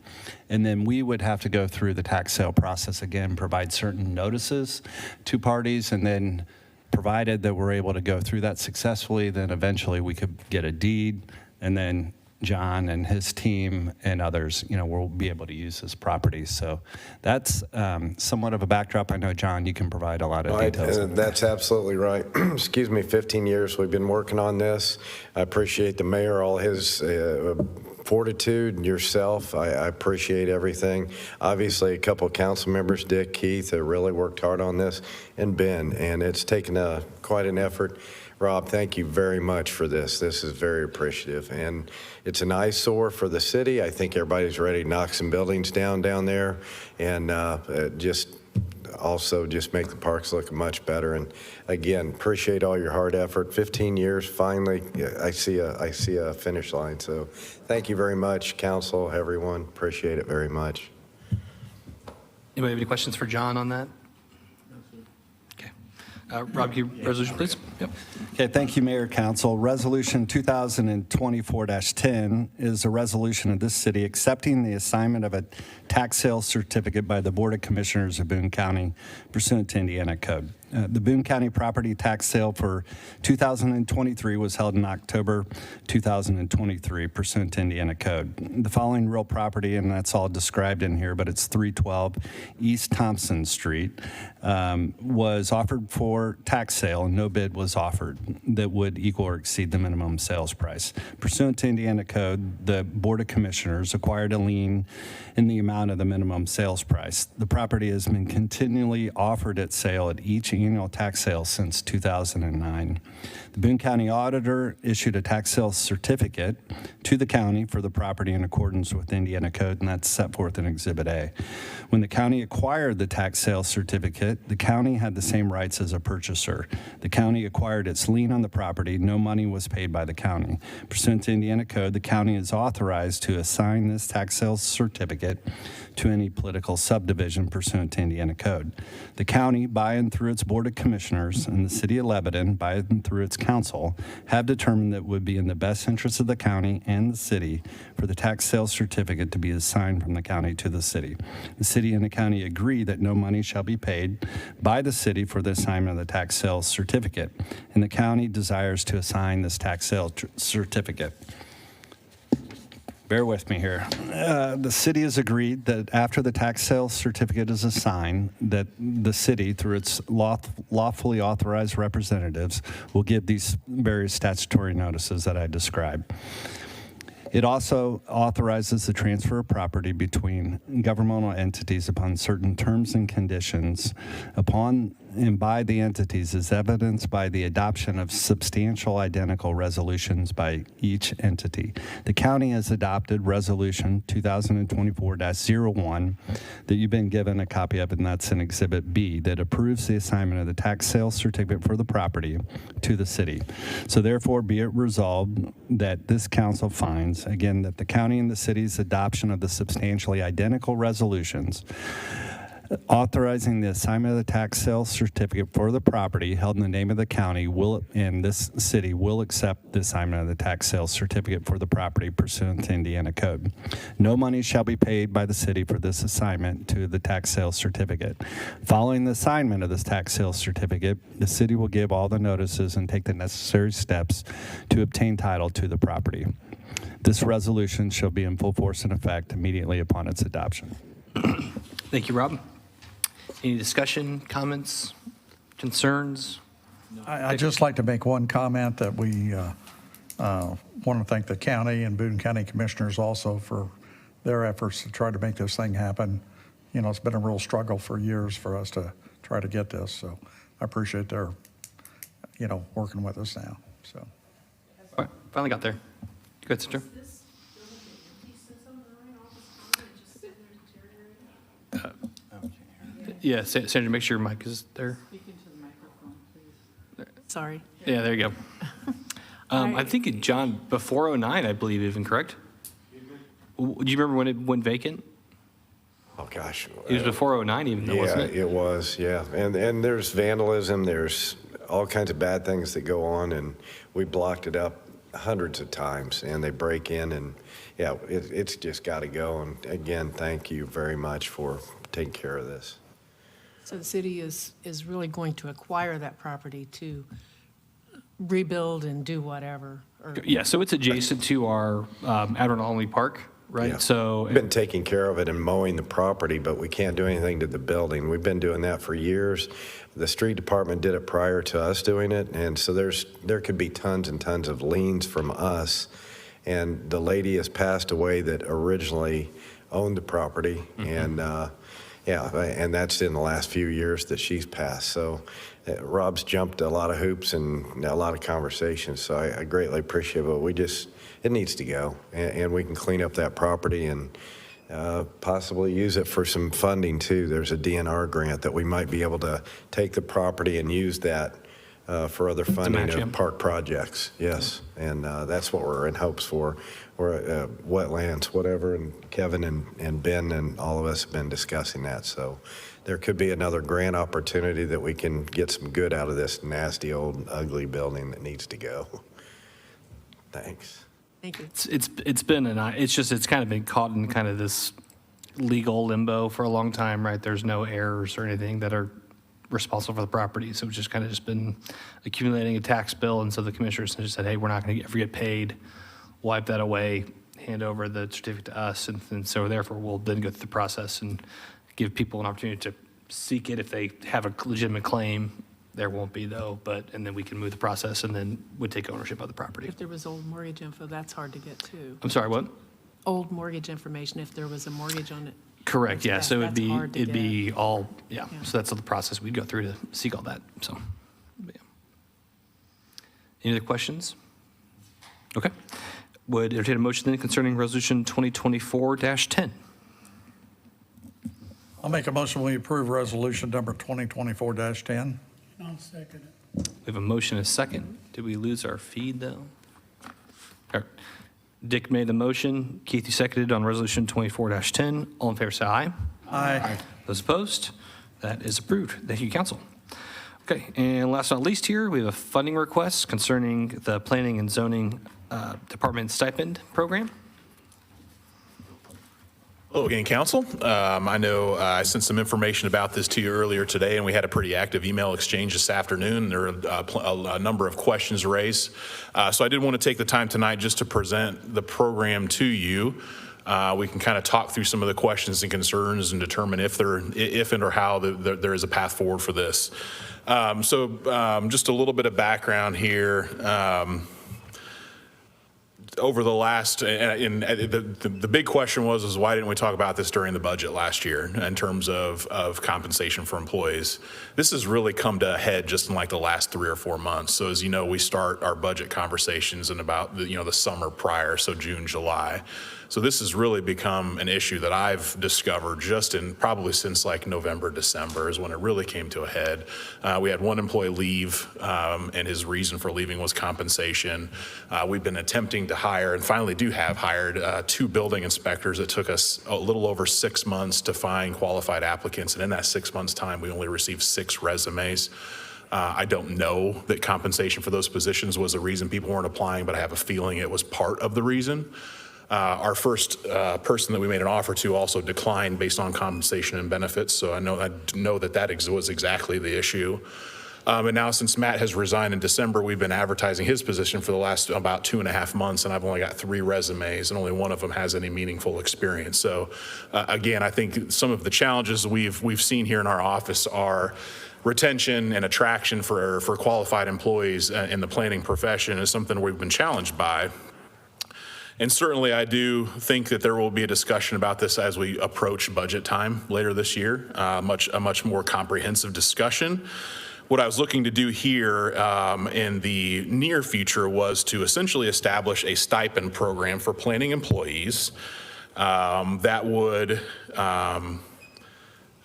And then we would have to go through the tax sale process again, provide certain notices to parties, and then provided that we're able to go through that successfully, then eventually we could get a deed, and then John and his team and others, will be able to use this property. So that's somewhat of a backdrop. I know, John, you can provide a lot of details. That's absolutely right. Excuse me, 15 years we've been working on this. I appreciate the mayor, all his fortitude, and yourself. I appreciate everything. Obviously, a couple of council members, Dick, Keith, have really worked hard on this, and Ben, and it's taken quite an effort. Rob, thank you very much for this. This is very appreciative, and it's an eyesore for the city. I think everybody's ready to knock some buildings down there, and just make the parks look much better. And again, appreciate all your hard effort. 15 years, finally, I see a finish line. So thank you very much, council, everyone. Appreciate it very much. Anybody have any questions for John on that? Okay. Rob, can you resolution, please? Yep. Okay, thank you, Mayor, Council. Resolution 2024-10 is a resolution of this city accepting the assignment of a tax sale certificate by the Board of Commissioners of Boone County pursuant to Indiana Code. The Boone County property tax sale for 2023 was held in October 2023 pursuant to Indiana Code. The following real property, and that's all described in here, but it's 312 East Thompson Street, was offered for tax sale, and no bid was offered that would equal or exceed the minimum sales price. Pursuant to Indiana Code, the Board of Commissioners acquired a lien in the amount of the minimum sales price. The property has been continually offered at sale at each annual tax sale since 2009. The Boone County Auditor issued a tax sale certificate to the county for the property in accordance with Indiana Code, and that's set forth in Exhibit A. When the county acquired the tax sale certificate, the county had the same rights as a purchaser. The county acquired its lien on the property. No money was paid by the county. Pursuant to Indiana Code, the county is authorized to assign this tax sale certificate to any political subdivision pursuant to Indiana Code. The county, by and through its Board of Commissioners, and the City of Lebanon, by and through its council, have determined that it would be in the best interest of the county and the city for the tax sale certificate to be assigned from the county to the city. The city and the county agree that no money shall be paid by the city for the assignment of the tax sale certificate, and the county desires to assign this tax sale certificate. Bear with me here. The city has agreed that after the tax sale certificate is assigned, that the city, through its lawfully authorized representatives, will give these various statutory notices that I described. It also authorizes the transfer of property between governmental entities upon certain terms and conditions upon and by the entities as evidenced by the adoption of substantial identical resolutions by each entity. The county has adopted Resolution 2024-01 that you've been given a copy of, and that's in Exhibit B, that approves the assignment of the tax sale certificate for the property to the city. So therefore, be it resolved that this council finds, again, that the county and the city's adoption of the substantially identical resolutions authorizing the assignment of the tax sale certificate for the property held in the name of the county and this city will accept the assignment of the tax sale certificate for the property pursuant to Indiana Code. No money shall be paid by the city for this assignment to the tax sale certificate. Following the assignment of this tax sale certificate, the city will give all the notices and take the necessary steps to obtain title to the property. This resolution shall be in full force and effect immediately upon its adoption. Thank you, Rob. Any discussion, comments, concerns? I'd just like to make one comment that we want to thank the county and Boone County Commissioners also for their efforts to try to make this thing happen. You know, it's been a real struggle for years for us to try to get this. So I appreciate their, working with us now. So. All right, finally got there. Go ahead, Sister. Yeah, Sandra, make sure your mic is there. Speaking to the microphone, please. Sorry. Yeah, there you go. I think it, John, before 09, I believe, even, correct? Do you remember when it went vacant? Oh, gosh. It was before 09 even, though, wasn't it? Yeah, it was, yeah. And there's vandalism, there's all kinds of bad things that go on, and we blocked it up hundreds of times, and they break in, and yeah, it's just got to go. And again, thank you very much for taking care of this. So the city is really going to acquire that property to rebuild and do whatever? Or Yeah, so it's adjacent to our Outer Olney Park, right? Yeah. So, We've been taking care of it and mowing the property, but we can't do anything to the building. We've been doing that for years. The street department did it prior to us doing it, and so there could be tons and tons of liens from us. And the lady has passed away that originally owned the property, and and that's in the last few years that she's passed. So Rob's jumped a lot of hoops and a lot of conversations, so I greatly appreciate it, but it needs to go, and we can clean up that property and possibly use it for some funding too. There's a DNR grant that we might be able to take the property and use that for other funding of park projects. Yes, and that's what we're in hopes for, or wetlands, whatever, and Kevin and Ben and all of us have been discussing that. So there could be another grant opportunity that we can get some good out of this nasty old ugly building that needs to go. Thanks. Thank you. it's kind of been caught in kind of this legal limbo for a long time, right? There's no heirs or anything that are responsible for the property, so it's just kind of just been accumulating a tax bill, and so the commissioners just said, hey, we're not going to ever get paid, wipe that away, hand over the certificate to us, and so therefore we'll then go through the process and give people an opportunity to seek it if they have a legitimate claim. There won't be though, and then we can move the process and then would take ownership of the property. If there was old mortgage info, that's hard to get too. I'm sorry, what? Old mortgage information, if there was a mortgage on it. Correct, yeah, so That's hard to it'd be get. all, Yeah. so that's the process we'd go through to seek all that, so. But, yeah. Any other questions? Okay. Would entertain a motion then concerning Resolution 2024-10. I'll make a motion we approve resolution number 2024-10. I'll second it. We have a motion and a second. Did we lose our feed, though? All right. Dick made the motion. Keith, you seconded on Resolution 24-10. All in favor, say aye. Aye. Those opposed? That is approved. Thank you, council. Okay, and last but not least here, we have a funding request concerning the Planning and Zoning Department stipend program. Hello again, Council. I know I sent some information about this to you earlier today, and we had a pretty active email exchange this afternoon. There were a number of questions raised. So I did want to take the time tonight just to present the program to you. We can kind of talk through some of the questions and concerns and determine if and or how there is a path forward for this. Just a little bit of background here. Over the last, the big question was why didn't we talk about this during the budget last year in terms of compensation for employees? This has really come to a head just in like the last 3 or 4 months. So as you know, we start our budget conversations in about the summer prior, so June, July. So this has really become an issue that I've discovered just in probably since like November, December is when it really came to a head. We had one employee leave, and his reason for leaving was compensation. We've been attempting to hire, and finally do have hired, 2 building inspectors. It took us a little over 6 months to find qualified applicants, and in that 6 months' time, we only received 6 resumes. I don't know that compensation for those positions was the reason people weren't applying, but I have a feeling it was part of the reason. Our first person that we made an offer to also declined based on compensation and benefits, so I know that was exactly the issue. And now since Matt has resigned in December, we've been advertising his position for the last about 2.5 months, and I've only got 3 resumes, and only one of them has any meaningful experience. So again, I think some of the challenges we've seen here in our office are retention and attraction for qualified employees in the planning profession is something we've been challenged by. And certainly I do think that there will be a discussion about this as we approach budget time later this year, a much more comprehensive discussion. What I was looking to do here in the near future was to essentially establish a stipend program for planning employees that would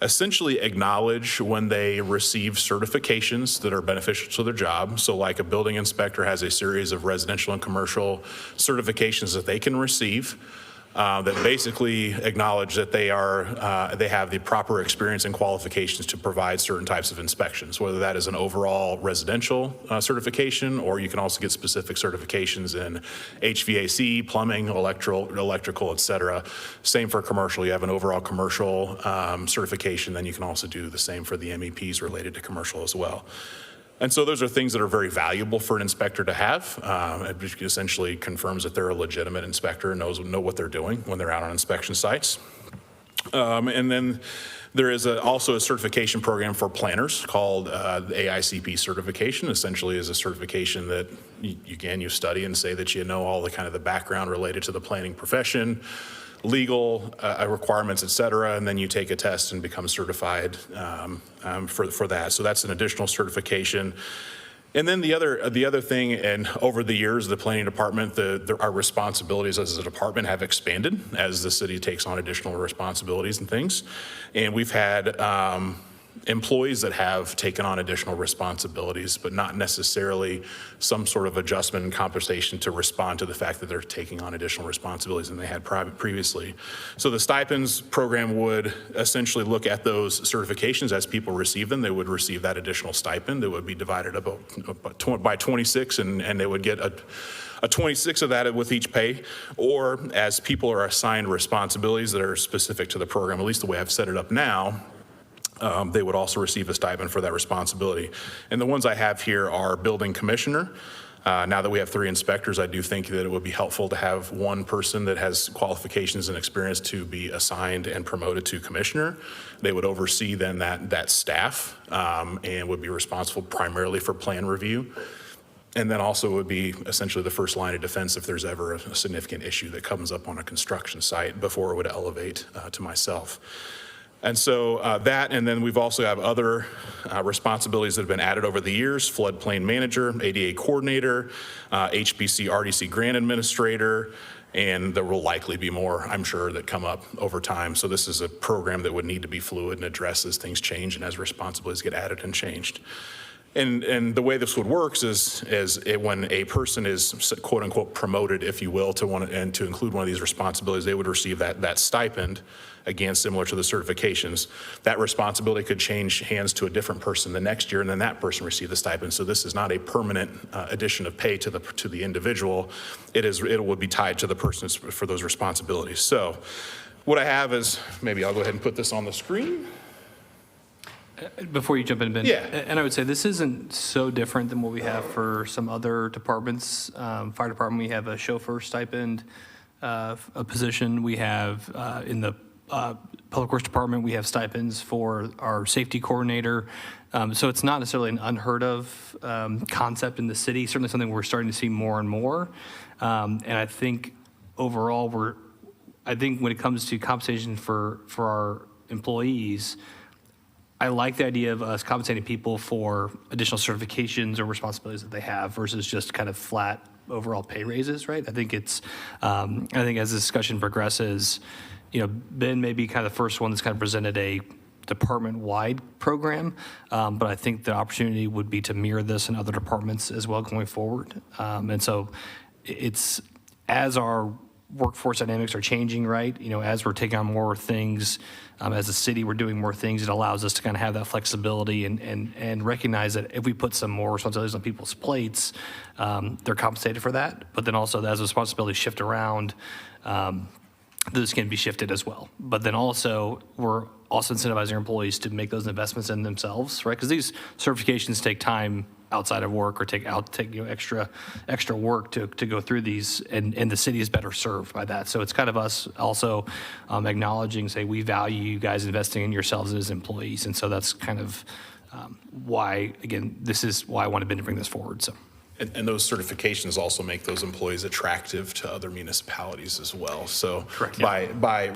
essentially acknowledge when they receive certifications that are beneficial to their job. So like a building inspector has a series of residential and commercial certifications that they can receive. that basically acknowledge that they have the proper experience and qualifications to provide certain types of inspections, whether that is an overall residential certification, or you can also get specific certifications in HVAC, plumbing, electrical, et cetera. Same for commercial. You have an overall commercial certification, then you can also do the same for the MEPs related to commercial as well. And so those are things that are very valuable for an inspector to have. It essentially confirms that they're a legitimate inspector and know what they're doing when they're out on inspection sites. And then there is also a certification program for planners called the AICP certification. Essentially is a certification that you study and say that you know all the kind of the background related to the planning profession, legal requirements, et cetera, and then you take a test and become certified for that. So that's an additional certification. And then the other thing, and over the years, the planning department, our responsibilities as a department have expanded as the city takes on additional responsibilities and things. And we've had employees that have taken on additional responsibilities, but not necessarily some sort of adjustment and compensation to respond to the fact that they're taking on additional responsibilities than they had previously. So the stipends program would essentially look at those certifications as people receive them. They would receive that additional stipend that would be divided by 26, and they would get a 26 of that with each pay, or as people are assigned responsibilities that are specific to the program, at least the way I've set it up now, they would also receive a stipend for that responsibility. And the ones I have here are building commissioner. Now that we have 3 inspectors, I do think that it would be helpful to have one person that has qualifications and experience to be assigned and promoted to commissioner. They would oversee then that staff and would be responsible primarily for plan review. And then also would be essentially the first line of defense if there's ever a significant issue that comes up on a construction site before it would elevate to myself. And so that, and then we've also have other responsibilities that have been added over the years: floodplain manager, ADA coordinator, HBC RDC grant administrator, and there will likely be more, I'm sure, that come up over time. So this is a program that would need to be fluid and address as things change and as responsibilities get added and changed. And the way this would work is when a person is quote unquote promoted, if you will, to include one of these responsibilities, they would receive that stipend, again, similar to the certifications. That responsibility could change hands to a different person the next year, and then that person receive the stipend. So this is not a permanent addition of pay to the individual. It would be tied to the person for those responsibilities. So what I have is, maybe I'll go ahead and put this on the screen. Before you jump in, Ben. Yeah. And I would say this isn't so different than what we have for some other departments. Fire department, we have a chauffeur stipend, a position. We have in the public works department, we have stipends for our safety coordinator. So it's not necessarily an unheard of concept in the city. Certainly something we're starting to see more and more. And I think overall, I think when it comes to compensation for our employees, I like the idea of us compensating people for additional certifications or responsibilities that they have versus just kind of flat overall pay raises, right? I think I think as the discussion progresses, Ben may be kind of the first one that's kind of presented a department-wide program, but I think the opportunity would be to mirror this in other departments as well going forward. And so it's, as our workforce dynamics are changing, right? As we're taking on more things, as a city, we're doing more things. It allows us to kind of have that flexibility and recognize that if we put some more responsibilities on people's plates, they're compensated for that. But then also as responsibilities shift around, those can be shifted as well. But then also, we're also incentivizing our employees to make those investments in themselves, right? Because these certifications take time outside of work or take extra work to go through these, and the city is better served by that. So it's kind of us also acknowledging, say, we value you guys investing in yourselves as employees, and so that's kind of why, again, this is why I wanted Ben to bring this forward. So. And those certifications also make those employees attractive to other municipalities as well. So correct, yeah. by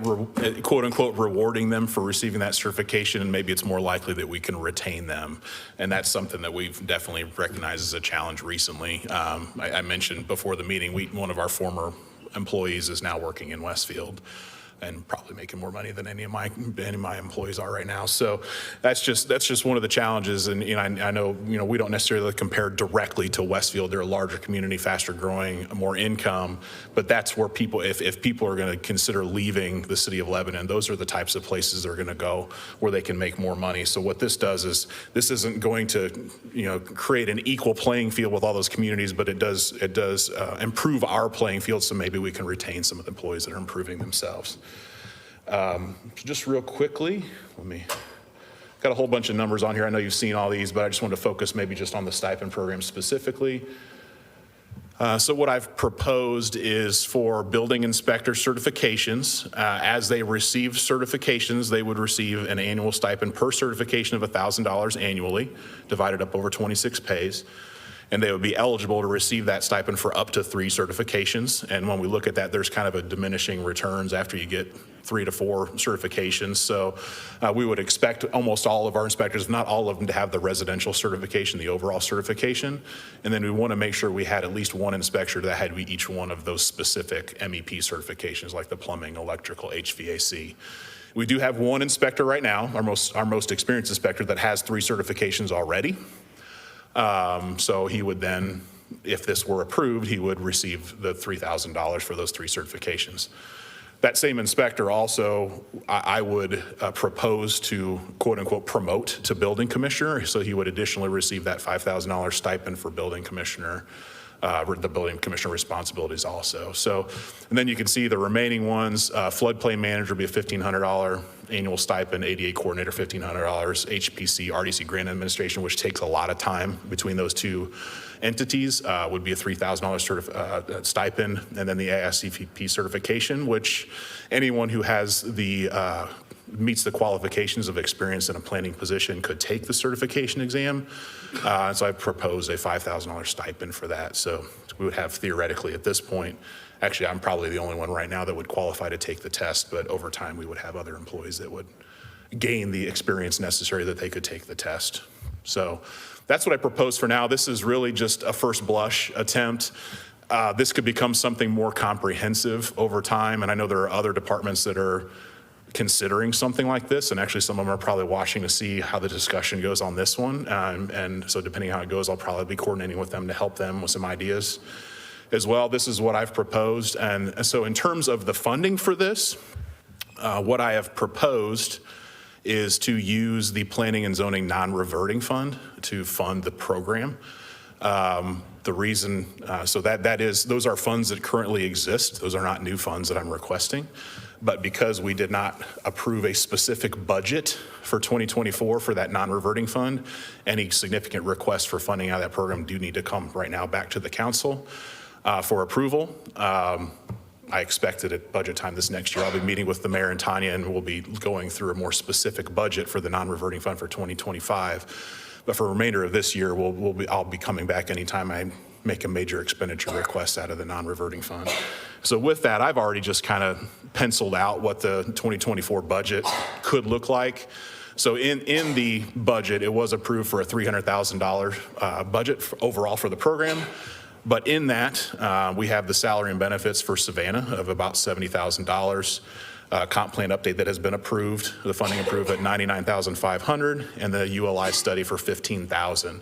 quote unquote rewarding them for receiving that certification, and maybe it's more likely that we can retain them. And that's something that we've definitely recognized as a challenge recently. I mentioned before the meeting, one of our former employees is now working in Westfield. and probably making more money than any of my employees are right now. So that's just one of the challenges. And I know we don't necessarily compare directly to Westfield. They're a larger community, faster growing, more income. But that's where people, if people are going to consider leaving the city of Lebanon, those are the types of places they're going to go where they can make more money. So what this does is this isn't going to create an equal playing field with all those communities, but it does improve our playing field, so maybe we can retain some of the employees that are improving themselves. Just real quickly, got a whole bunch of numbers on here. I know you've seen all these, but I just wanted to focus maybe just on the stipend program specifically. So what I've proposed is for building inspector certifications, as they receive certifications, they would receive an annual stipend per certification of $1,000 annually, divided up over 26 pays. And they would be eligible to receive that stipend for up to 3 certifications. And when we look at that, there's kind of a diminishing returns after you get 3 to 4 certifications. So we would expect almost all of our inspectors, if not all of them, to have the residential certification, the overall certification. And then we want to make sure we had at least one inspector that had each one of those specific MEP certifications, like the plumbing, electrical, HVAC. We do have one inspector right now, our most experienced inspector, that has 3 certifications already. So he would then, if this were approved, he would receive the $3,000 for those 3 certifications. That same inspector also, I would propose to quote unquote promote to building commissioner. So he would additionally receive that $5,000 stipend for building commissioner, the building commissioner responsibilities also. So, and then you can see the remaining ones, floodplain manager would be a $1,500 annual stipend, ADA coordinator $1,500, HPC, RDC grant administration, which takes a lot of time between those two entities, would be a $3,000 stipend, and then the AICP certification, which anyone who has the meets the qualifications of experience in a planning position could take the certification exam. So I propose a $5,000 stipend for that. So we would have theoretically at this point, actually I'm probably the only one right now that would qualify to take the test, but over time we would have other employees that would gain the experience necessary that they could take the test. So that's what I propose for now. This is really just a first blush attempt. This could become something more comprehensive over time. And I know there are other departments that are considering something like this, and actually some of them are probably watching to see how the discussion goes on this one. And so depending on how it goes, I'll probably be coordinating with them to help them with some ideas as well. This is what I've proposed. And so in terms of the funding for this, what I have proposed is to use the planning and zoning non-reverting fund to fund the program. The reason, so those are funds that currently exist. Those are not new funds that I'm requesting. But because we did not approve a specific budget for 2024 for that non-reverting fund, any significant requests for funding out of that program do need to come right now back to the council for approval. I expect it at budget time this next year. I'll be meeting with the mayor and Tanya, and we'll be going through a more specific budget for the non-reverting fund for 2025. But for the remainder of this year, I'll be coming back anytime I make a major expenditure request out of the non-reverting fund. So with that, I've already just kind of penciled out what the 2024 budget could look like. So in the budget, it was approved for a $300,000 budget overall for the program. But in that, we have the salary and benefits for Savannah of about $70,000. Comp plan update that has been approved, the funding approved at $99,500, and the ULI study for $15,000.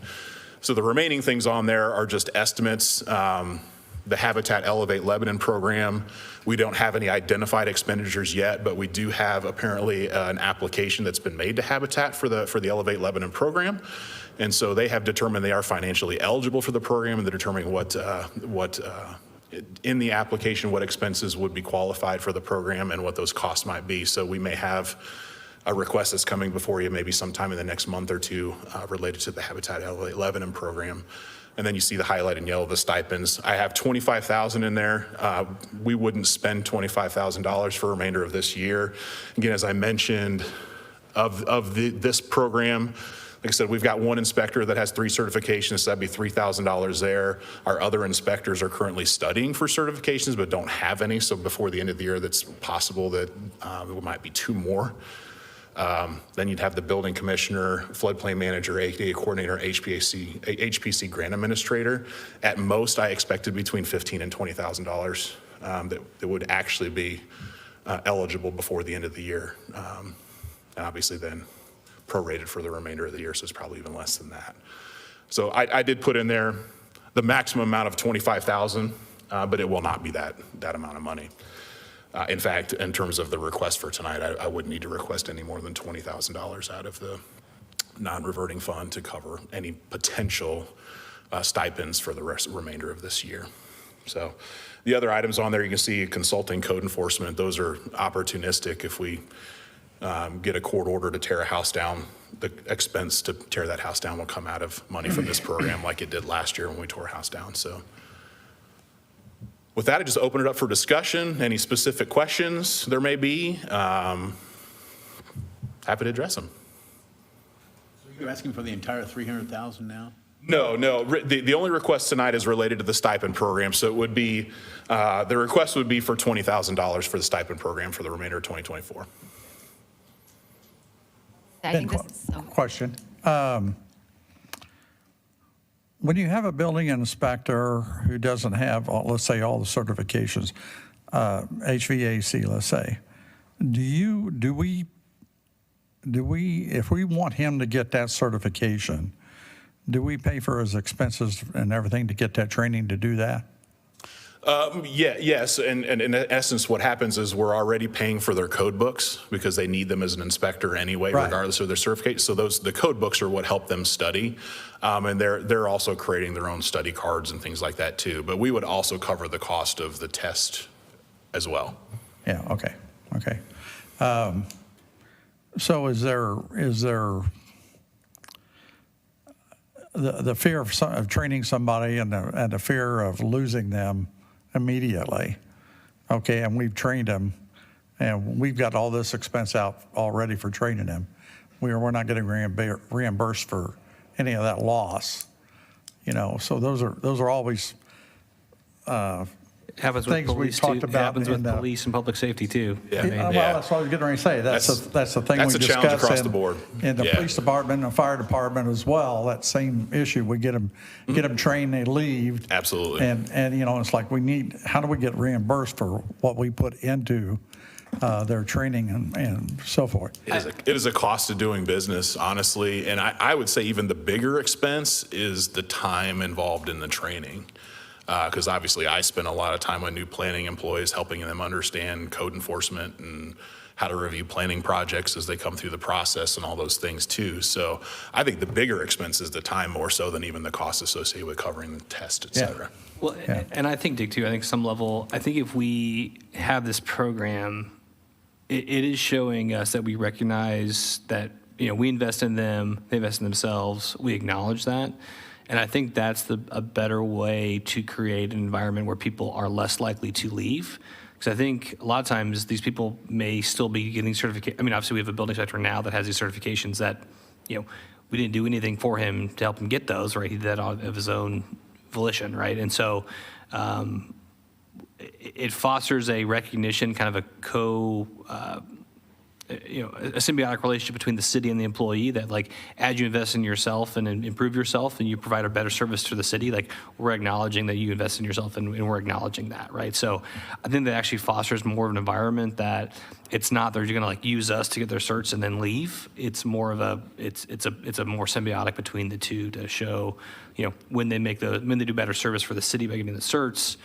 So the remaining things on there are just estimates. The Habitat Elevate Lebanon program, we don't have any identified expenditures yet, but we do have apparently an application that's been made to Habitat for the Elevate Lebanon program. And so they have determined they are financially eligible for the program, and they're determining what in the application, what expenses would be qualified for the program and what those costs might be. So we may have a request that's coming before you maybe sometime in the next month or two related to the Habitat Elevate Lebanon program. And then you see the highlight in yellow, the stipends. I have $25,000 in there. We wouldn't spend $25,000 for the remainder of this year. Again, as I mentioned, this program, like I said, we've got one inspector that has 3 certifications, so that'd be $3,000 there. Our other inspectors are currently studying for certifications, but don't have any. So before the end of the year, that's possible that there might be 2 more. Then you'd have the building commissioner, floodplain manager, ADA coordinator, HPC grant administrator. At most, I expected between $15,000 and $20,000 that would actually be eligible before the end of the year. And obviously then prorated for the remainder of the year, so it's probably even less than that. So I did put in there the maximum amount of $25,000, but it will not be that amount of money. In fact, in terms of the request for tonight, I wouldn't need to request any more than $20,000 out of the non-reverting fund to cover any potential stipends for the remainder of this year. So the other items on there, you can see consulting, code enforcement. Those are opportunistic. If we get a court order to tear a house down, the expense to tear that house down will come out of money from this program like it did last year when we tore a house down. So with that, I just open it up for discussion. Any specific questions there may be, happy to address them. You're asking for the entire 300,000 now? No. The only request tonight is related to the stipend program. So it would be, the request would be for $20,000 for the stipend program for the remainder of 2024. I think this is, Question. When you have a building inspector who doesn't have, let's say, all the certifications, HVAC, let's say, do we, if we want him to get that certification, do we pay for his expenses and everything to get that training to do that? Yes, and in essence, what happens is we're already paying for their code books because they need them as an inspector anyway, Right. regardless of their certificate. So the code books are what help them study, and they're also creating their own study cards and things like that too. But we would also cover the cost of the test as well. Yeah, okay. So is there the fear of training somebody and the fear of losing them immediately? Okay, and we've trained them, and we've got all this expense out already for training them. We're not getting reimbursed for any of that loss, So those are always Happens with things we've police talked too. about Happens in with the- police and public safety too. Yeah. Well, that's what I was getting ready to say. That's the thing That's we a challenge discuss across the board. in the Yeah. police department and fire department as well. That same issue. We get them trained, they leave. Absolutely. And it's like how do we get reimbursed for what we put into their training and so forth? It is a cost of doing business, honestly. And I would say even the bigger expense is the time involved in the training. Because obviously I spend a lot of time on new planning employees, helping them understand code enforcement and how to review planning projects as they come through the process and all those things too. So I think the bigger expense is the time more so than even the cost associated with covering the test, et cetera. Well, and I think, Dick, too, I think some level, I think if we have this program, it is showing us that we recognize that, we invest in them, they invest in themselves, we acknowledge that. And I think that's a better way to create an environment where people are less likely to leave. Because I think a lot of times these people may still be getting certification. I mean, obviously we have a building inspector now that has these certifications that, we didn't do anything for him to help him get those, right? He did that of his own volition, right? And so it fosters a recognition, kind of a a symbiotic relationship between the city and the employee that, like, as you invest in yourself and improve yourself and you provide a better service to the city, like, we're acknowledging that you invest in yourself and we're acknowledging that, right? So I think that actually fosters more of an environment that it's not they're going to use us to get their certs and then leave. It's more of it's a more symbiotic between the two to show, when they do better service for the city by getting the certs,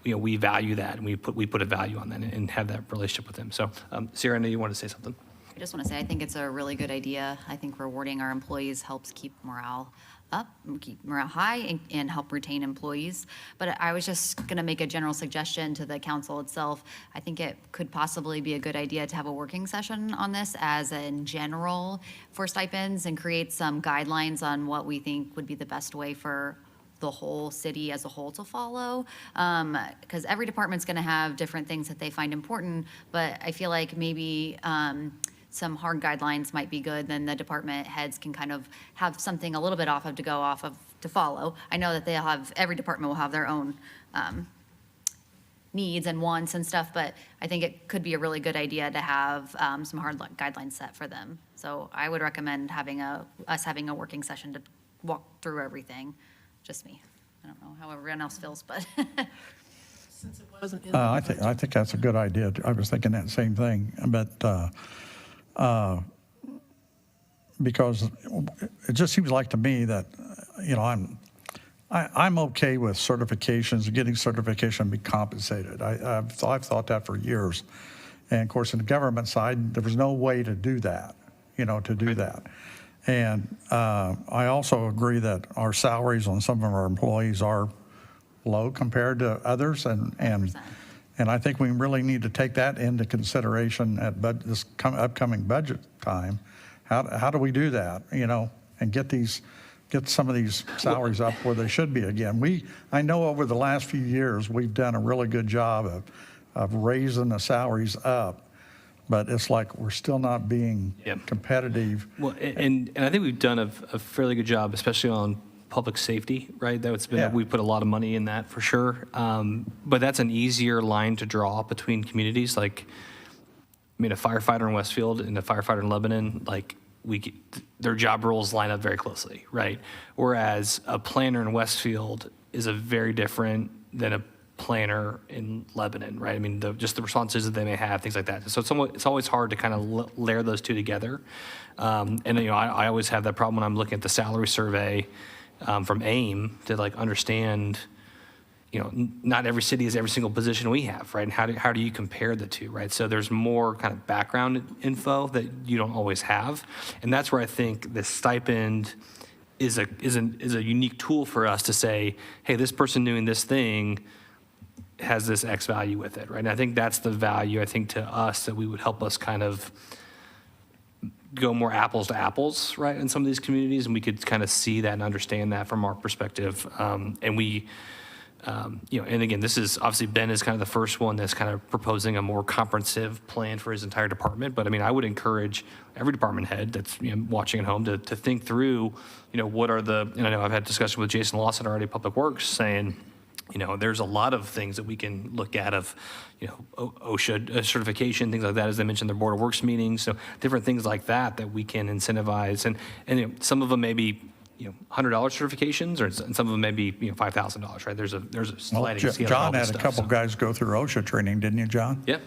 we value that, and we put a value on that and have that relationship with them. So, Sierra, I know you want to say something. I just want to say, I think it's a really good idea. I think rewarding our employees helps keep morale up, keep morale high, and help retain employees. But I was just going to make a general suggestion to the council itself. I think it could possibly be a good idea to have a working session on this as in general for stipends and create some guidelines on what we think would be the best way for the whole city as a whole to follow, because every department's going to have different things that they find important, but I feel like maybe some hard guidelines might be good, then the department heads can kind of have something a little bit off of to go off of to follow. I know that every department will have their own needs and wants and stuff, but I think it could be a really good idea to have some hard guidelines set for them. So I would recommend us having a working session to walk through everything. Just me. I don't know how everyone else feels, but. Wasn't in I think that's a good idea. I was thinking that same thing, but because it just seems like to me that, I'm okay with certifications, getting certification, and be compensated. I've thought that for years. And of course, in the government side, there was no way to do that, And I also agree that our salaries on some of our employees are low compared to others, and I think we really need to take that into consideration at this upcoming budget time. How do we do that, and get some of these salaries up where they should be again? I know over the last few years we've done a really good job of raising the salaries up, but it's like we're still not being competitive. Well, and I think we've done a fairly good job, especially on public safety, right? That's been, we put a lot of money in that for sure. But that's an easier line to draw between communities. Like, a firefighter in Westfield and a firefighter in Lebanon, their job roles line up very closely, right? Whereas a planner in Westfield is a very different than a planner in Lebanon, right? Just the responses that they may have, things like that. So it's always hard to kind of layer those two together. I always have that problem when I'm looking at the salary survey from AIM to understand, not every city is every single position we have, right? And how do you compare the two, right? So there's more kind of background info that you don't always have, and that's where I think the stipend is a unique tool for us to say, hey, this person doing this thing has this X value with it, right? And I think that's the value, I think, to us that we would help us kind of go more apples to apples, right, in some of these communities, and we could kind of see that and understand that from our perspective. And we, and again, this is obviously Ben is kind of the first one that's kind of proposing a more comprehensive plan for his entire department. But I would encourage every department head that's watching at home to think through, what are and I know I've had discussion with Jason Lawson already, Public Works, saying, there's a lot of things that we can look at of, OSHA certification, things like that, as I mentioned, the Board of Works meetings. So different things like that we can incentivize. And some of them may be, $100 certifications, and some of them may be, $5,000, right? There's a sliding scale. John had a couple guys go through OSHA training, didn't you, John? Yeah.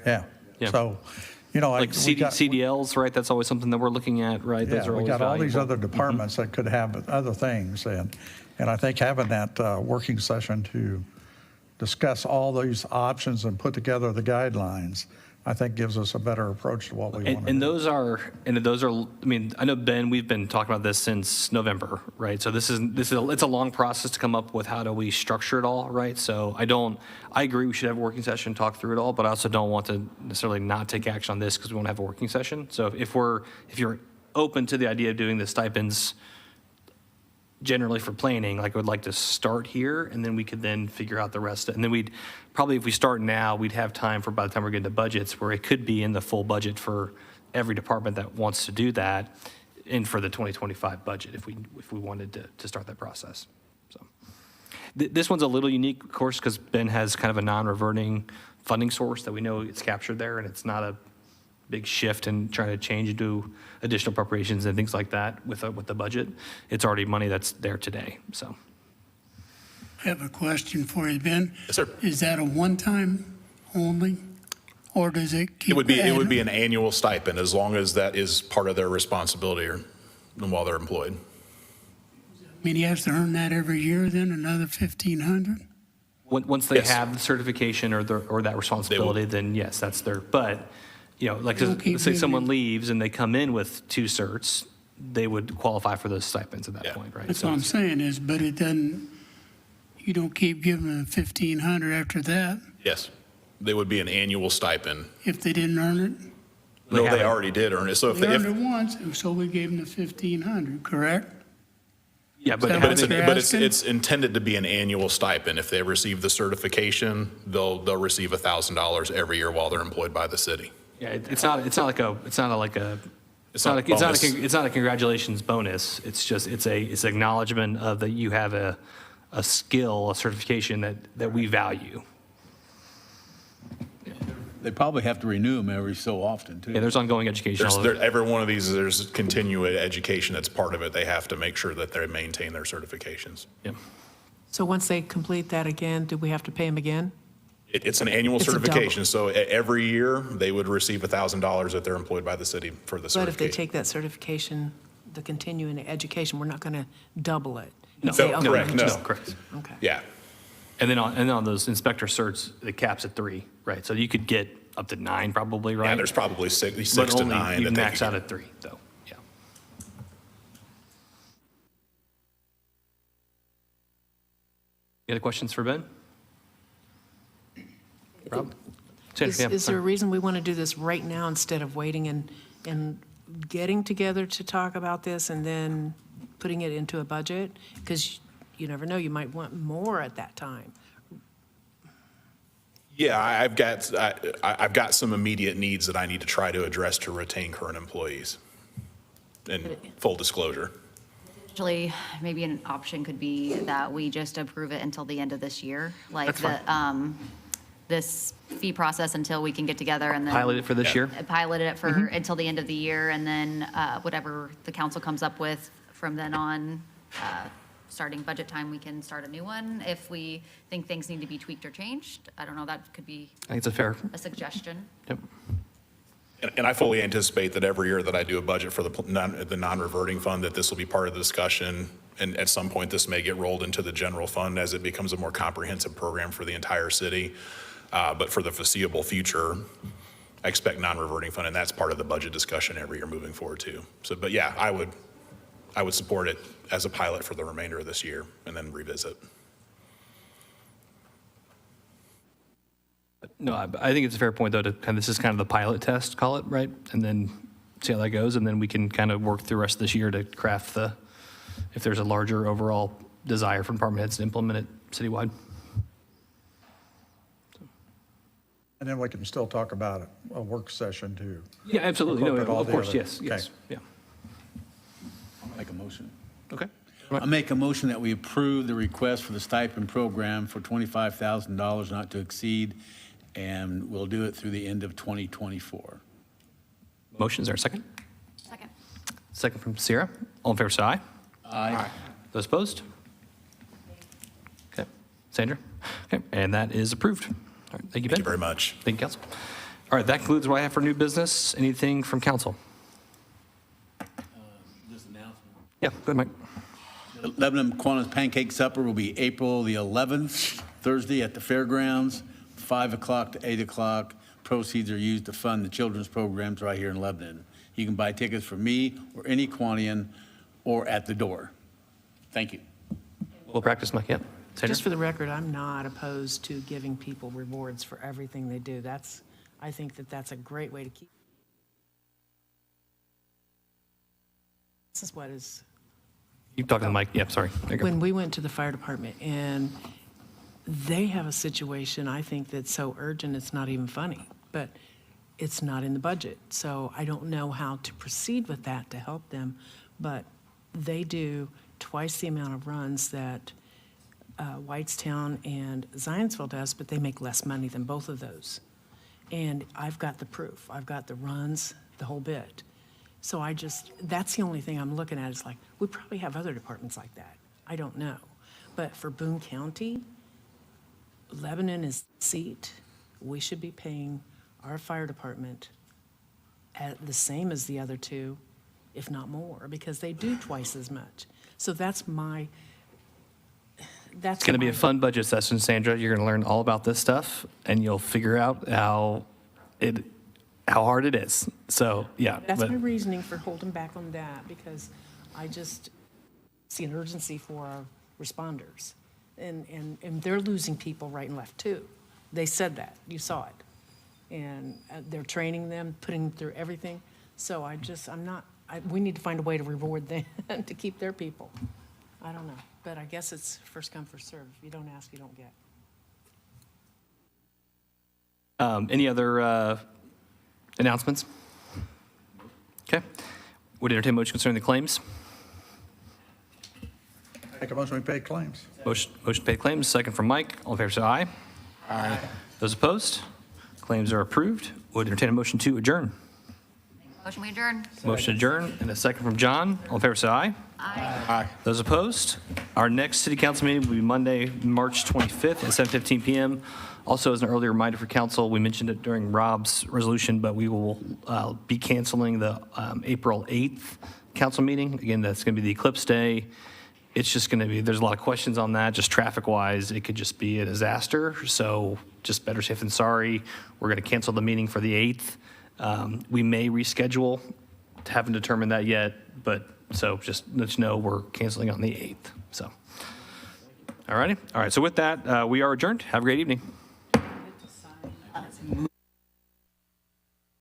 Yeah. So, CDLs, right? That's always something that we're looking at, right? Those are we always got all these valuable. other departments that could have other things, and I think having that working session to discuss all these options and put together the guidelines, I think gives us a better approach to what we want to do. And those are, I know, Ben, we've been talking about this since November, right? So it's a long process to come up with how do we structure it all, right? So I agree we should have a working session, talk through it all, but I also don't want to necessarily not take action on this because we won't have a working session. So if you're open to the idea of doing the stipends generally for planning, I would like to start here, and then we could then figure out the rest. And then we'd probably, if we start now, we'd have time for by the time we're getting to budgets where it could be in the full budget for every department that wants to do that, and for the 2025 budget if we wanted to start that process. So this one's a little unique, of course, because Ben has kind of a non-reverting funding source that we know it's captured there, and it's not a big shift and trying to change into additional appropriations and things like that with the budget. It's already money that's there today. So I have a question for you, Ben. Yes, sir. Is that a one-time only, or does it keep? It would be an annual stipend as long as that is part of their responsibility while they're employed. He has to earn that every year, then another 1,500? once they have the certification or that responsibility, then yes, that's their, but let's say someone leaves and they come in with 2 certs, they would qualify for those stipends at that point, right? That's what I'm saying is, but you don't keep giving them 1,500 after that Yes, they would be an annual stipend. if they didn't earn it. No, they already did earn it. So They earned it once, so we gave them the 1,500, correct? Yeah, but Is that but what it's you're asking? it's intended to be an annual stipend. If they receive the certification, they'll receive $1,000 every year while they're employed by the city. yeah, it's not a congratulations bonus. It's just it's an acknowledgement of that you have a skill, a certification that we value. They probably have to renew them every so often, too. Yeah, there's ongoing education. Every one of these, there's continuing education that's part of it. They have to make sure that they maintain their certifications. Yep. So once they complete that again, do we have to pay them again? It's an annual It's a double. certification, so every year, they would receive $1,000 if they're employed by the city for the But certification. if they take that certification, the continuing education, we're not going to double it? No, Say, okay, correct, no. Correct. Okay. Yeah. And then on those inspector certs, the cap's at 3, right? So you could get up to 9 probably, right? Yeah, there's probably six But to only 9. you that they max could out get. at 3, though, yeah. Any other questions for Ben? Rob? Sandra, yeah, Is there a sorry. reason we want to do this right now instead of waiting and getting together to talk about this and then putting it into a budget? Because you never know, you might want more at that time. Yeah, I've got some immediate needs that I need to try to address to retain current employees. In full disclosure. Actually, maybe an option could be that we just approve it until the end of this year, like That's fine. this fee process until we can get together and then. Pilot it for this year? Pilot it for, until the end of the year, and then whatever the council comes up with from then on, starting budget time, we can start a new one. If we think things need to be tweaked or changed, I don't know, that could be I think it's a fair, a suggestion. yep. And I fully anticipate that every year that I do a budget for the non-reverting fund, that this will be part of the discussion. And at some point, this may get rolled into the general fund as it becomes a more comprehensive program for the entire city. But for the foreseeable future, I expect non-reverting fund, and that's part of the budget discussion every year moving forward too. So, but yeah, I would support it as a pilot for the remainder of this year and then revisit. No, I think it's a fair point, though, to this is kind of the pilot test, call it, right? And then see how that goes, and then we can kind of work through the rest of this year to craft if there's a larger overall desire from department heads to implement it citywide. And then we can still talk about a work session too. Yeah, absolutely. No, Incorporate all of the course, other- yes, yes, yeah. I'll make a motion. Okay. I make a motion that we approve the request for the stipend program for $25,000 not to exceed, and we'll do it through the end of 2024. Motion, is there a second? Second. Second from Sierra. All in favor, say aye. Aye. Those opposed? Okay. Sandra? Okay, and that is approved. All right, thank you, Ben. Thank you very much. Thank you, council. All right, that concludes what I have for new business. Anything from council? This announcement. Yeah, go ahead, Mike. Lebanon Kiwanis Pancake Supper will be April the 11th, Thursday at the fairgrounds, 5 o'clock to 8 o'clock. Proceeds are used to fund the children's programs right here in Lebanon. You can buy tickets from me or any Kiwanian or at the door. Thank you. We'll practice, Mike, yeah. Sandra? Just for the record, I'm not opposed to giving people rewards for everything they do. I think that's a great way to keep. This is what is. Keep talking to the mic. Yeah, sorry. There you go. When we went to the fire department, and they have a situation, I think, that's so urgent, it's not even funny, but it's not in the budget. So I don't know how to proceed with that to help them, but they do twice the amount of runs that Whitestown and Zionsville does, but they make less money than both of those. And I've got the proof. I've got the runs, the whole bit. So that's the only thing I'm looking at is like, we probably have other departments like that. I don't know. But for Boone County, Lebanon is the seat. We should be paying our fire department at the same as the other two, if not more, because they do twice as much. So that's It's going to be a fun budget session, Sandra. You're going to learn all about this stuff, and you'll figure out how hard it is. So, yeah. That's but- my reasoning for holding back on that, because I just see an urgency for our responders. And they're losing people right and left, too. They said that. You saw it. And they're training them, putting them through everything. So we need to find a way to reward them to keep their people. I don't know. But I guess it's first come, first serve. If you don't ask, you don't get. Any other announcements? Okay. Would entertain a motion concerning the claims? Make a motion, we pay claims. Motion to pay claims, second from Mike. All in favor, say aye. Aye. Those opposed? Claims are approved. Would entertain a motion to adjourn? Motion we adjourn. Motion adjourned, and a second from John. All in favor, say aye. Aye. Those opposed? Our next city council meeting will be Monday, March 25th at 7:15 PM. Also, as an earlier reminder for council, we mentioned it during Rob's resolution, but we will be canceling the April 8th council meeting. Again, that's going to be the eclipse day. It's just going to be, there's a lot of questions on that, just traffic-wise. It could just be a disaster. So just better safe than sorry. We're going to cancel the meeting for the 8th. We may reschedule. Haven't determined that yet, but so just let you know we're canceling on the 8th. So, all righty. All right. So with that, we are adjourned. Have a great evening.